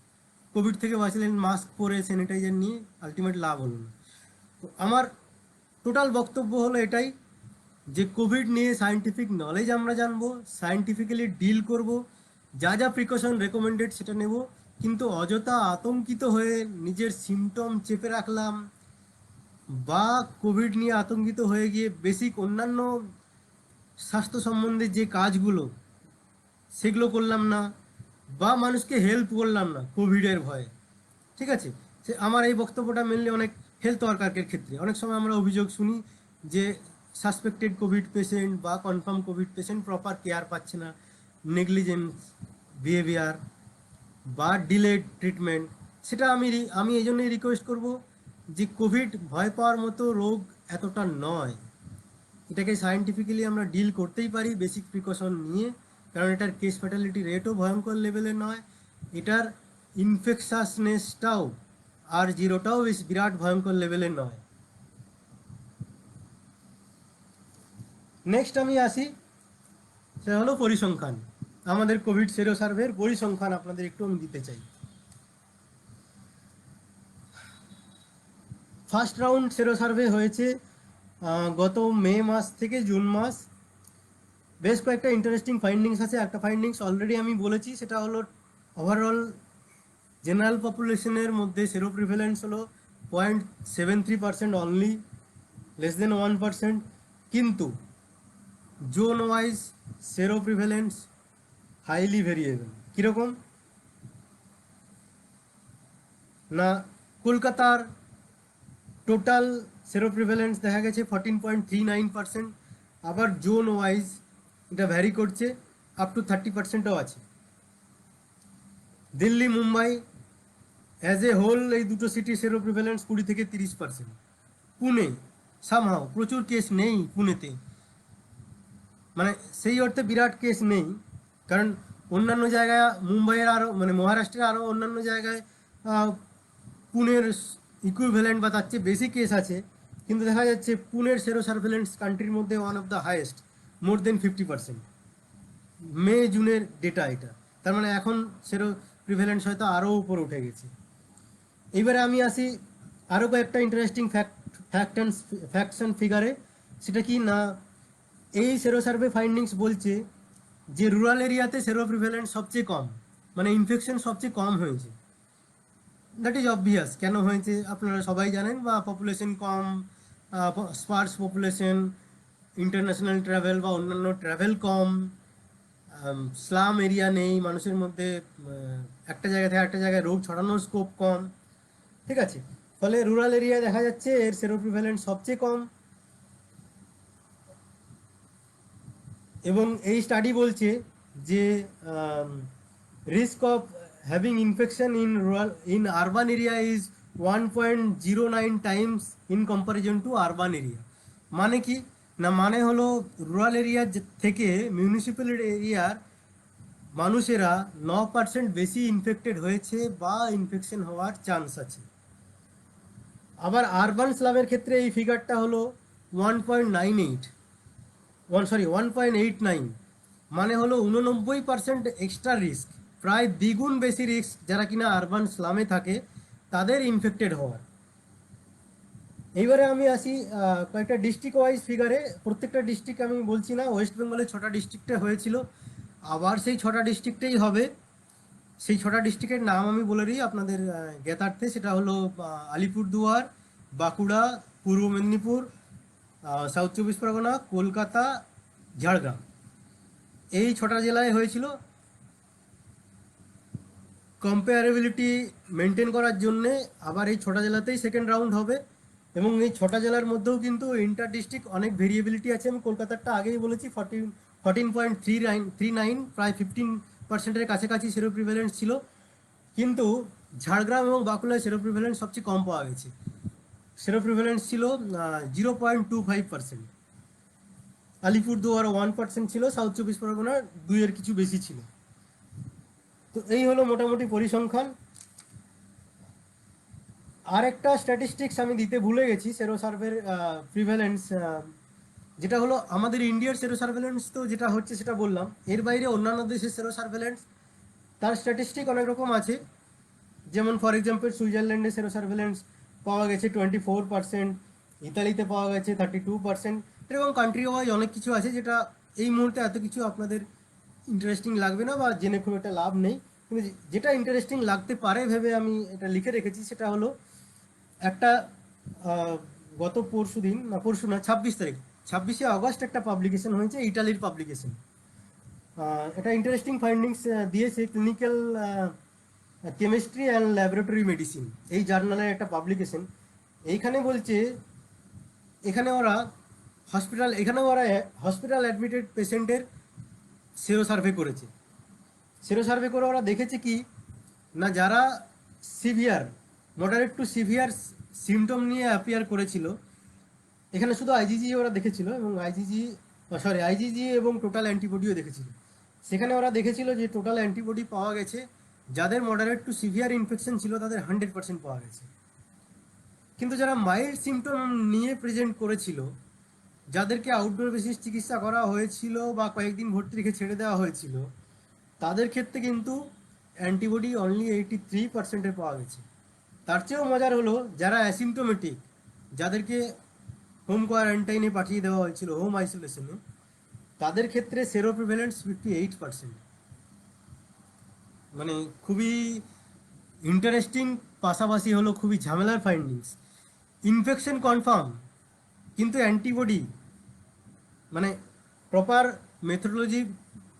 কোভিড থেকে বাঁচলেন মাস্ক পরে, স্যানিটাইজার নিয়ে, আলটিমেট লাভ হলো না। তো আমার টোটাল বক্তব্য হলো এটাই, যে কোভিড নিয়ে সায়েন্টিফিক নলেজ আমরা জানবো, সায়েন্টিফিক্যালি ডিল করব, যা যা প্রিকশন রেকমেন্ডেড সেটা নেব, কিন্তু অযথা আতঙ্কিত হয়ে নিজের সিমটম চেপে রাখলাম, বা কোভিড নিয়ে আতঙ্কিত হয়ে গিয়ে বেসিক অন্যান্য স্বাস্থ্য সম্বন্ধে যে কাজগুলো সেগুলো করলাম না, বা মানুষকে হেল্প করলাম না কোভিডের ভয়ে, ঠিক আছে। সে আমার এই বক্তব্যটা মেনলি অনেক হেলথ ওয়ার্কারের ক্ষেত্রে। অনেক সময় আমরা অভিযোগ শুনি যে সাসপেক্টেড কোভিড পেশেন্ট বা confirm Covid patient proper care পাচ্ছে না, নেগলিজেন্স বিহেভিয়ার বা ডিলেড ট্রিটমেন্ট, সেটা আমি এই জন্যই রিকোয়েস্ট করব যে কোভিড ভয় পাওয়ার মতো রোগ এতটা নয়। এটাকে সায়েন্টিফিক্যালি আমরা ডিল করতেই পারি বেসিক প্রিকশন নিয়ে, কারণ এটার কেস ফ্যাটালিটি রেটও ভয়ঙ্কর লেভেলে নয়, এটার ইনফেকশাসনেসটাও আর জিরোটাও বেশ বিরাট ভয়ঙ্কর লেভেলের নয়। নেক্সট আমি আসি, সেটা হলো পরিসংখ্যান। আমাদের কোভিড সেরো সার্ভের পরিসংখ্যান আপনাদের একটু আমি দিতে চাই। ফার্স্ট রাউন্ড সেরো সার্ভে হয়েছে গত মে মাস থেকে জুন মাস। বেশ কয়েকটা ইন্টারেস্টিং ফাইন্ডিংস আছে। একটা ফাইন্ডিংস অলরেডি আমি বলেছি, সেটা হলো ওভারঅল জেনারেল পপুলেশনের মধ্যে সেরো প্রিভ্যালেন্স হলো 0.73% অনলি, লেস দেন 1%। কিন্তু zone wise সেরো prevalence highly variable. কীরকম না, কলকাতার টোটাল সেরো প্রিভ্যালেন্স দেখা গেছে 14.39%, আবার জোন ওয়াইজ এটা ভ্যারি করছে, আপ টু 30%ও আছে। Delhi Mumbai as a whole এই দুটো সিটি সেরো প্রিভ্যালেন্স 20 থেকে 30%। পুনে সামহাও প্রচুর কেস নেই পুনেতে, মানে সেই অর্থে বিরাট কেস নেই, কারণ অন্যান্য জায়গায় মুম্বাইয়ের আরও মানে মহারাষ্ট্রের আরও অন্যান্য জায়গায় পুনের ইকুইভ্যালেন্ট বা তার চেয়ে বেশি কেস আছে। কিন্তু দেখা যাচ্ছে পুনের সেরো সার্ভেলেন্স কান্ট্রির মধ্যে ওয়ান অফ দ্য হাইয়েস্ট, মোর দেন 50%। মে জুনের ডেটা এটা, তার মানে এখন সেরো প্রিভ্যালেন্স হয়তো আরও উপরে উঠে গেছে। এইবারে আমি আসি আরও কয়েকটা ইন্টারেস্টিং ফ্যাক্টস অ্যান্ড ফিগারে। সেটা কি না, এই সেরো সার্ভে ফাইন্ডিংস বলছে যে রুরাল এরিয়াতে সেরো প্রিভ্যালেন্স সবচেয়ে কম, মানে ইনফেকশন সবচেয়ে কম হয়েছে। দ্যাট ইজ অবভিয়াস, কেন হয়েছে আপনারা সবাই জানেন, বা পপুলেশন কম, স্পার্স পপুলেশন, ইন্টারন্যাশনাল ট্রাভেল বা অন্যান্য ট্রাভেল কম, স্লাম এরিয়া নেই মানুষের মধ্যে, একটা জায়গা থেকে একটা জায়গায় রোগ ছড়ানোর স্কোপ কম, ঠিক আছে। ফলে রুরাল এরিয়া দেখা যাচ্ছে এর সেরো প্রিভ্যালেন্স সবচেয়ে কম। এবং এই স্টাডি বলছে যে risk of having infection in urban area is 1.09 Times in comparison two urban area. মানে কি না, মানে হলো রুরাল এরিয়া থেকে মিউনিসিপ্যাল এরিয়ার মানুষেরা 9% বেশি ইনফেক্টেড হয়েছে বা ইনফেকশন হওয়ার চান্স আছে। আবার আরবান স্লামের ক্ষেত্রে এই ফিগারটা হলো 1.98 1.89, মানে হলো 89% এক্সট্রা রিস্ক, প্রায় দ্বিগুণ বেশি রিস্ক যারা কিনা আরবান স্লামে থাকে তাদের ইনফেক্টেড হওয়ার। এইবারে আমি আসি কয়েকটা ডিস্ট্রিক্ট ওয়াইজ ফিগারে। প্রত্যেকটা ডিস্ট্রিক্ট আমি বলছি না, ওয়েস্ট বেঙ্গলে 6টা ডিস্ট্রিক্টে হয়েছিল, আবার সেই 6টা ডিস্ট্রিক্টেই হবে। সেই 6টা ডিস্ট্রিক্টের নাম আমি বলে দিই আপনাদের জ্ঞাতার্থে। সেটা হলো আলিপুরদুয়ার, বাঁকুড়া, পূর্ব মেদিনীপুর, সাউথ চব্বিশ পরগনা, কলকাতা, ঝাড়গ্রাম। এই 6টা জেলায় হয়েছিল। কম্পেয়ারেবিলিটি মেনটেন করার জন্যে আবার এই 6টা জেলাতেই সেকেন্ড রাউন্ড হবে, এবং এই 6টা জেলার মধ্যেও কিন্তু ইন্টার ডিস্ট্রিক্ট অনেক ভেরিয়েবিলিটি আছে। আমি কলকাতারটা আগেই বলেছি, 14.39, প্রায় 15%-এর কাছাকাছি সেরো প্রিভ্যালেন্স ছিল। কিন্তু ঝাড়গ্রাম এবং বাঁকুড়ায় সেরো প্রিভ্যালেন্স সবচেয়ে কম পাওয়া গেছে। সেরো প্রিভ্যালেন্স ছিল 0.25%। আলিপুরদুয়ার 1% ছিল, সাউথ চব্বিশ পরগনা 2-এর কিছু বেশি ছিল। তো এই হলো মোটামুটি পরিসংখ্যান। আর একটা স্ট্যাটিস্টিক্স আমি দিতে ভুলে গেছি সেরো সার্ভের প্রিভ্যালেন্স, যেটা হলো আমাদের ইন্ডিয়ার সেরো সার্ভেলেন্স তো যেটা হচ্ছে সেটা বললাম, এর বাইরে অন্যান্য দেশের সেরো সার্ভেলেন্স তার স্ট্যাটিস্টিক অনেক রকম আছে। যেমন ফর এক্সাম্পল সুইজারল্যান্ডে সেরো সার্ভেলেন্স পাওয়া গেছে 24%, ইতালিতে পাওয়া গেছে 32%। এরকম কান্ট্রি ওয়াইজ অনেক কিছু আছে, যেটা এই মুহূর্তে এত কিছু আপনাদের ইন্টারেস্টিং লাগবে না বা জেনে খুব একটা লাভ নেই। কিন্তু যেটা ইন্টারেস্টিং লাগতে পারে ভেবে আমি এটা লিখে রেখেছি, সেটা হলো একটা গত পরশু দিন, না পরশু না, 26 তারিখ, 26শে আগস্ট একটা পাবলিকেশন হয়েছে, ইটালির পাবলিকেশন। এটা ইন্টারেস্টিং ফাইন্ডিংস দিয়েছে, clinical chemistry and laboratory medicine এই জার্নালের একটা পাবলিকেশন। এইখানে বলছে এখানে ওরা হসপিটাল অ্যাডমিটেড পেশেন্টের সেরো সার্ভে করেছে। সেরো সার্ভে করে ওরা দেখেছে কি না, যারা severe, moderate two severe symptom নিয়ে অ্যাপিয়ার করেছিল, এখানে শুধু আইজিজি ওরা দেখেছিল এবং আইজিজি এবং টোটাল অ্যান্টিবডিও দেখেছিল। সেখানে ওরা দেখেছিল যে টোটাল অ্যান্টিবডি পাওয়া গেছে, যাদের মডারেট টু সিভিয়ার ইনফেকশন ছিল তাদের 100% পাওয়া গেছে। কিন্তু যারা মাইল্ড সিমটম নিয়ে প্রেজেন্ট করেছিল, যাদেরকে আউটডোর বেসিস চিকিৎসা করা হয়েছিল বা কয়েকদিন ভর্তি রেখে ছেড়ে দেওয়া হয়েছিল, তাদের ক্ষেত্রে কিন্তু অ্যান্টিবডি অনলি 83% পাওয়া গেছে। তার চেয়েও মজার হলো, যারা অ্যাসিমটোমেটিক, যাদেরকে হোম কোয়ারেন্টাইনে পাঠিয়ে দেওয়া হয়েছিল, হোম আইসোলেশনে, তাদের ক্ষেত্রে সেরো প্রিভ্যালেন্স 58%। মানে খুবই ইন্টারেস্টিং, পাশাপাশি হলো খুবই ঝামেলার ফাইন্ডিংস। ইনফেকশন কনফার্ম, কিন্তু অ্যান্টিবডি মানে প্রপার মেথোডোলজি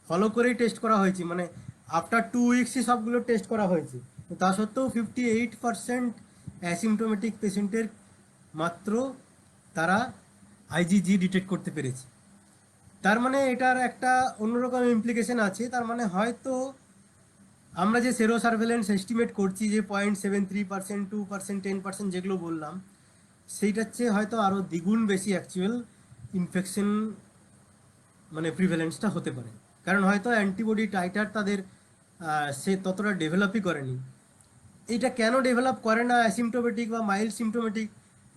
ফলো করেই টেস্ট করা হয়েছে, মানে আফটার 2 উইক্সই সবগুলো টেস্ট করা হয়েছে। তা সত্ত্বেও 58% অ্যাসিমটোমেটিক পেশেন্টের মাত্র তারা আইজিজি ডিটেক্ট করতে পেরেছে। তার মানে এটার একটা অন্যরকম ইমপ্লিকেশন আছে। তার মানে হয়তো আমরা যে সেরো সার্ভেলেন্স এস্টিমেট করছি যে 0.73%, 2%, 10% যেগুলো বললাম, সেইটার চেয়ে হয়তো আরও দ্বিগুণ বেশি অ্যাকচুয়াল ইনফেকশন মানে প্রিভ্যালেন্সটা হতে পারে। কারণ হয়তো অ্যান্টিবডি টাইটার তাদের সে ততটা ডেভেলপই করেনি। এইটা কেন ডেভেলপ করে না অ্যাসিমটোমেটিক বা মাইল্ড সিমটোমেটিক,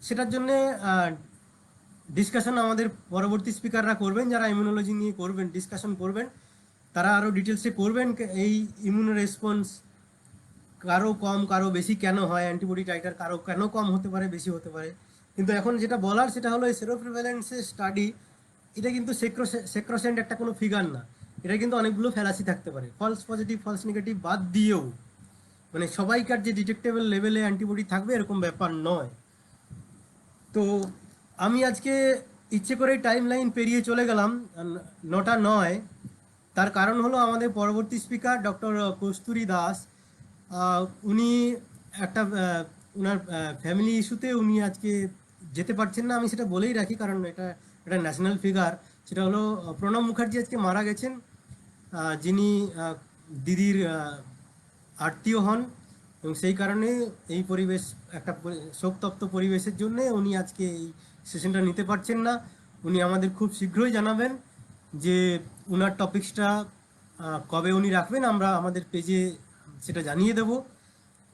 সেটার জন্যে ডিসকাশন আমাদের পরবর্তী স্পিকাররা করবেন, যারা ইমিউনোলজি নিয়ে করবেন, ডিসকাশন করবেন, তারা আরও ডিটেলসে করবেন এই ইমিউনো রেসপন্স কারো কম কারো বেশি কেন হয়, অ্যান্টিবডি টাইটার কারো কেন কম হতে পারে, বেশি হতে পারে। কিন্তু এখন যেটা বলার সেটা হলো এই সেরোপ্রিভ্যালেন্সের স্টাডি, এটা কিন্তু সেক্রোসেন্ট একটা কোনো ফিগার না। এটা কিন্তু অনেকগুলো ফ্যালাসি থাকতে পারে, ফলস পজিটিভ ফলস নেগেটিভ বাদ দিয়েও। মানে সবাইকার যে ডিটেক্টেবল লেভেলে অ্যান্টিবডি থাকবে এরকম ব্যাপার নয়। তো আমি আজকে ইচ্ছে করেই টাইম লাইন পেরিয়ে চলে গেলাম 9টা 9। তার কারণ হলো আমাদের পরবর্তী স্পিকার ডক্টর কস্তুরী দাস। উনি একটা ওনার ফ্যামিলি ইস্যুতে উনি আজকে যেতে পারছেন না। আমি সেটা বলেই রাখি, কারণ এটা একটা ন্যাশনাল ফিগার। সেটা হলো প্রণব মুখার্জি আজকে মারা গেছেন, যিনি দিদির আত্মীয় হন, এবং সেই কারণে এই পরিবেশ একটা শোকতপ্ত পরিবেশের জন্য উনি আজকে এই সেশনটা নিতে পারছেন না। উনি আমাদের খুব শীঘ্রই জানাবেন যে ওনার টপিক্সটা কবে উনি রাখবেন, আমরা আমাদের পেজে সেটা জানিয়ে দেব।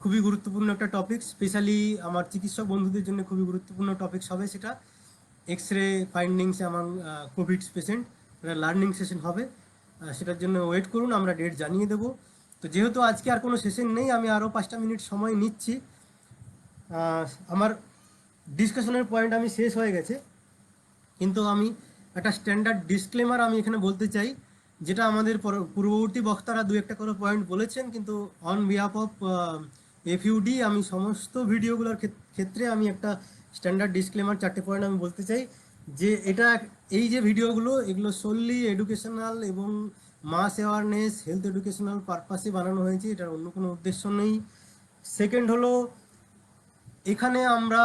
খুবই গুরুত্বপূর্ণ একটা টপিক, স্পেশালি আমার চিকিৎসক বন্ধুদের জন্য খুবই গুরুত্বপূর্ণ টপিকস হবে সেটা। এক্স রে ফাইন্ডিংস আমার কোভিড পেশেন্ট, লার্নিং সেশন হবে। সেটার জন্য ওয়েট করুন, আমরা ডেট জানিয়ে দেবো। তো যেহেতু আজকে আর কোনো সেশন নেই, আমি আরও 5টা মিনিট সময় নিচ্ছি। আমার ডিসকাশনের পয়েন্ট আমি শেষ হয়ে গেছে, কিন্তু আমি একটা স্ট্যান্ডার্ড ডিসক্লেমার আমি এখানে বলতে চাই, যেটা আমাদের পূর্ববর্তী বক্তারা দু একটা করে পয়েন্ট বলেছেন, কিন্তু অন বিহাফ অফ এফইউডি আমি সমস্ত ভিডিওগুলোর ক্ষেত্রে আমি একটা স্ট্যান্ডার্ড ডিসক্লেমার 4টে পয়েন্ট আমি বলতে চাই, যে এটা এই যে ভিডিওগুলো এগুলো সোললি এডুকেশনাল এবং মাস অ্যাওয়ারনেস হেলথ এডুকেশনাল পারপাসে বানানো হয়েছে, এটার অন্য কোনো উদ্দেশ্য নেই। সেকেন্ড হলো, এখানে আমরা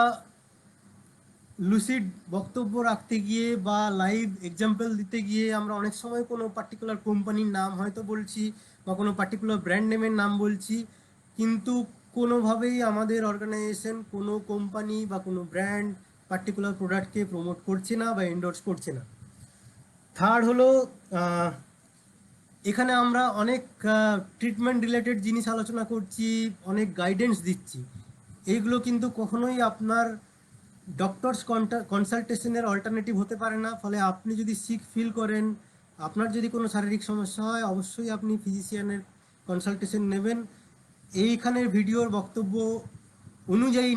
লুসিড বক্তব্য রাখতে গিয়ে বা লাইভ এক্সাম্পল দিতে গিয়ে আমরা অনেক সময় কোনো পার্টিকুলার কোম্পানির নাম হয়তো বলছি বা কোনো পার্টিকুলার ব্র্যান্ড নেমের নাম বলছি, কিন্তু কোনোভাবেই আমাদের অর্গানাইজেশন কোনো কোম্পানি বা কোনো ব্র্যান্ড পার্টিকুলার প্রোডাক্টকে প্রমোট করছে না বা এন্ডোর্স করছে না। থার্ড হলো, এখানে আমরা অনেক ট্রিটমেন্ট রিলেটেড জিনিস আলোচনা করছি, অনেক গাইডেন্স দিচ্ছি। এইগুলো কিন্তু কখনোই আপনার ডক্টরস কনসালটেশনের অল্টারনেটিভ হতে পারে না। ফলে আপনি যদি সিক ফিল করেন, আপনার যদি কোনো শারীরিক সমস্যা হয়, অবশ্যই আপনি ফিজিশিয়ানের কনসালটেশন নেবেন। এইখানের ভিডিওর বক্তব্য অনুযায়ী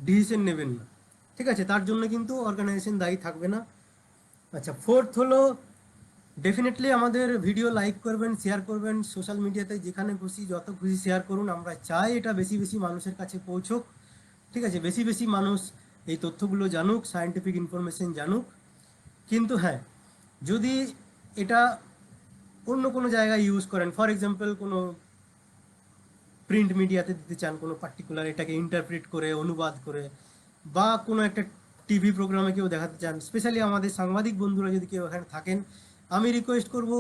ডিসিশন নেবেন না, ঠিক আছে? তার জন্য কিন্তু অর্গানাইজেশন দায়ী থাকবে না। আচ্ছা, ফোর্থ হলো, ডেফিনেটলি আমাদের ভিডিও লাইক করবেন, শেয়ার করবেন, সোশ্যাল মিডিয়াতে যেখানে খুশি যত খুশি শেয়ার করুন। আমরা চাই এটা বেশি বেশি মানুষের কাছে পৌঁছোক, ঠিক আছে? বেশি বেশি মানুষ এই তথ্যগুলো জানুক, সায়েন্টিফিক ইনফরমেশন জানুক। কিন্তু হ্যাঁ, যদি এটা অন্য কোনো জায়গায় ইউজ করেন, ফর এক্সাম্পল কোনো প্রিন্ট মিডিয়াতে দিতে চান, কোনো পার্টিকুলার এটাকে ইন্টারপ্রিট করে অনুবাদ করে, বা কোনো একটা টিভি প্রোগ্রামে কেউ দেখাতে চান, স্পেশালি আমাদের সাংবাদিক বন্ধুরা যদি কেউ এখানে থাকেন, আমি রিকোয়েস্ট করব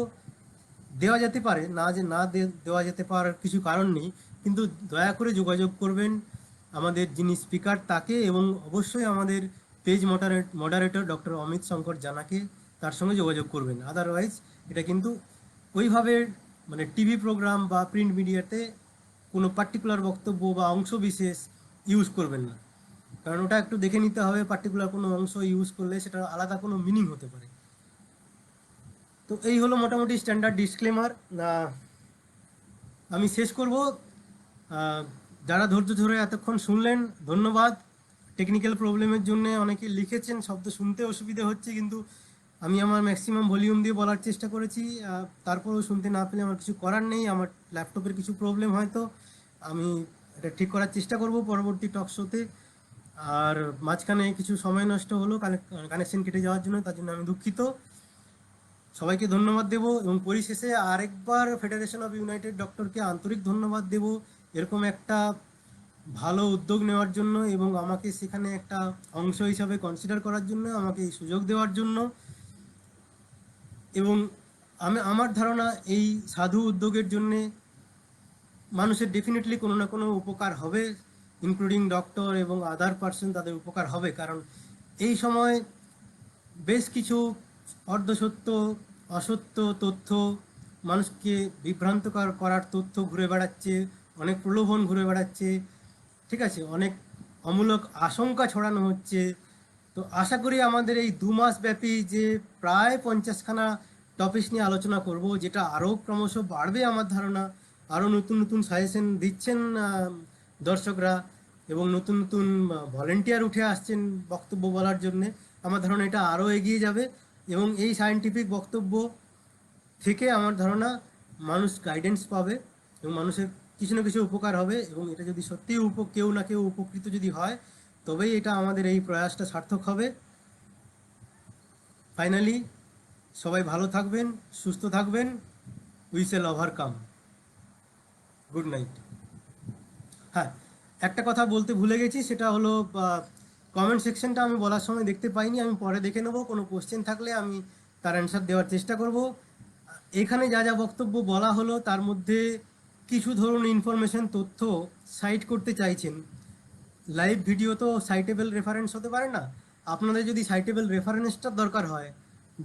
দেওয়া যেতে পারে, না যে না দেওয়া যেতে পারার কিছু কারণ নেই, কিন্তু দয়া করে যোগাযোগ করবেন আমাদের যিনি স্পিকার তাকে, এবং অবশ্যই আমাদের page moderator doctor Amit Shankar জানাকে, তার সঙ্গে যোগাযোগ করবেন। আদারওয়াইজ এটা কিন্তু ওইভাবে মানে টিভি প্রোগ্রাম বা প্রিন্ট মিডিয়াতে কোনো পার্টিকুলার বক্তব্য বা অংশ বিশেষ ইউজ করবেন না, কারণ ওটা একটু দেখে নিতে হবে, পার্টিকুলার কোনো অংশ ইউজ করলে সেটা আলাদা কোনো মিনিং হতে পারে। তো এই হলো মোটামুটি স্ট্যান্ডার্ড ডিসক্লেমার। আমি শেষ করব। যারা ধৈর্য ধরে এতক্ষণ শুনলেন, ধন্যবাদ। টেকনিক্যাল প্রবলেমের জন্য অনেকে লিখেছেন শব্দ শুনতে অসুবিধে হচ্ছে, কিন্তু আমি আমার ম্যাক্সিমাম ভলিউম দিয়ে বলার চেষ্টা করেছি। তারপরেও শুনতে না পেলে আমার কিছু করার নেই, আমার ল্যাপটপের কিছু প্রবলেম হয়তো, আমি এটা ঠিক করার চেষ্টা করব পরবর্তী টক শোতে। আর মাঝখানে কিছু সময় নষ্ট হলো কানেকশন কেটে যাওয়ার জন্য, তার জন্য আমি দুঃখিত। সবাইকে ধন্যবাদ দেব, এবং পরিশেষে আরেকবার ফেডারেশন অফ ইউনাইটেড ডক্টরকে আন্তরিক ধন্যবাদ দেব এরকম একটা ভালো উদ্যোগ নেওয়ার জন্য, এবং আমাকে সেখানে একটা অংশ হিসাবে কনসিডার করার জন্য, আমাকে এই সুযোগ দেওয়ার জন্য। এবং আমার ধারণা এই সাধু উদ্যোগের জন্যে মানুষের ডেফিনেটলি কোনো না কোনো উপকার হবে, ইনক্লুডিং ডক্টর এবং আদার পার্সন, তাদের উপকার হবে। কারণ এই সময় বেশ কিছু অর্ধসত্য, অসত্য তথ্য, মানুষকে বিভ্রান্তকর করার তথ্য ঘুরে বেড়াচ্ছে, অনেক প্রলোভন ঘুরে বেড়াচ্ছে, ঠিক আছে, অনেক অমূলক আশঙ্কা ছড়ানো হচ্ছে। তো আশা করি আমাদের এই 2 মাস ব্যাপী যে প্রায় 50খানা টপিক নিয়ে আলোচনা করব, যেটা আরও ক্রমশ বাড়বে আমার ধারণা, আরও নতুন নতুন সাজেশন দিচ্ছেন দর্শকরা, এবং নতুন নতুন ভলেন্টিয়ার উঠে আসছেন বক্তব্য বলার জন্যে। আমার ধারণা এটা আরও এগিয়ে যাবে, এবং এই সায়েন্টিফিক বক্তব্য থেকে আমার ধারণা মানুষ গাইডেন্স পাবে, এবং মানুষের কিছু না কিছু উপকার হবে, এবং এটা যদি সত্যিই কেউ না কেউ উপকৃত যদি হয়, তবেই এটা আমাদের এই প্রয়াসটা সার্থক হবে। ফাইনালি সবাই ভালো থাকবেন, সুস্থ থাকবেন। We shall overcome. Good night. হ্যাঁ, একটা কথা বলতে ভুলে গেছি, সেটা হলো কমেন্ট সেকশনটা আমি বলার সময় দেখতে পাইনি, আমি পরে দেখে নেবো। কোনো কোশ্চেন থাকলে আমি তার অ্যান্সার দেওয়ার চেষ্টা করব। এখানে যা যা বক্তব্য বলা হলো তার মধ্যে কিছু ধরুন ইনফরমেশন, তথ্য সাইট করতে চাইছেন, লাইভ ভিডিও তো সাইটেবল রেফারেন্স হতে পারে না। আপনাদের যদি সাইটেবল রেফারেন্সটা দরকার হয়,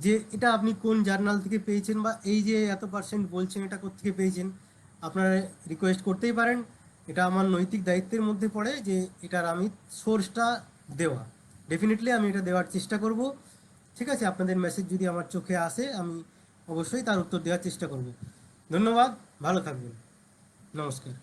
যে এটা আপনি কোন জার্নাল থেকে পেয়েছেন, বা এই যে এত পার্সেন্ট বলছেন এটা কোত্থেকে পেয়েছেন, আপনারা রিকোয়েস্ট করতেই পারেন। এটা আমার নৈতিক দায়িত্বের মধ্যে পড়ে যে এটার আমি সোর্সটা দেওয়া। ডেফিনেটলি আমি এটা দেওয়ার চেষ্টা করব। ঠিক আছে, আপনাদের মেসেজ যদি আমার চোখে আসে, আমি অবশ্যই তার উত্তর দেওয়ার চেষ্টা করব। ধন্যবাদ, ভালো থাকবেন, নমস্কার।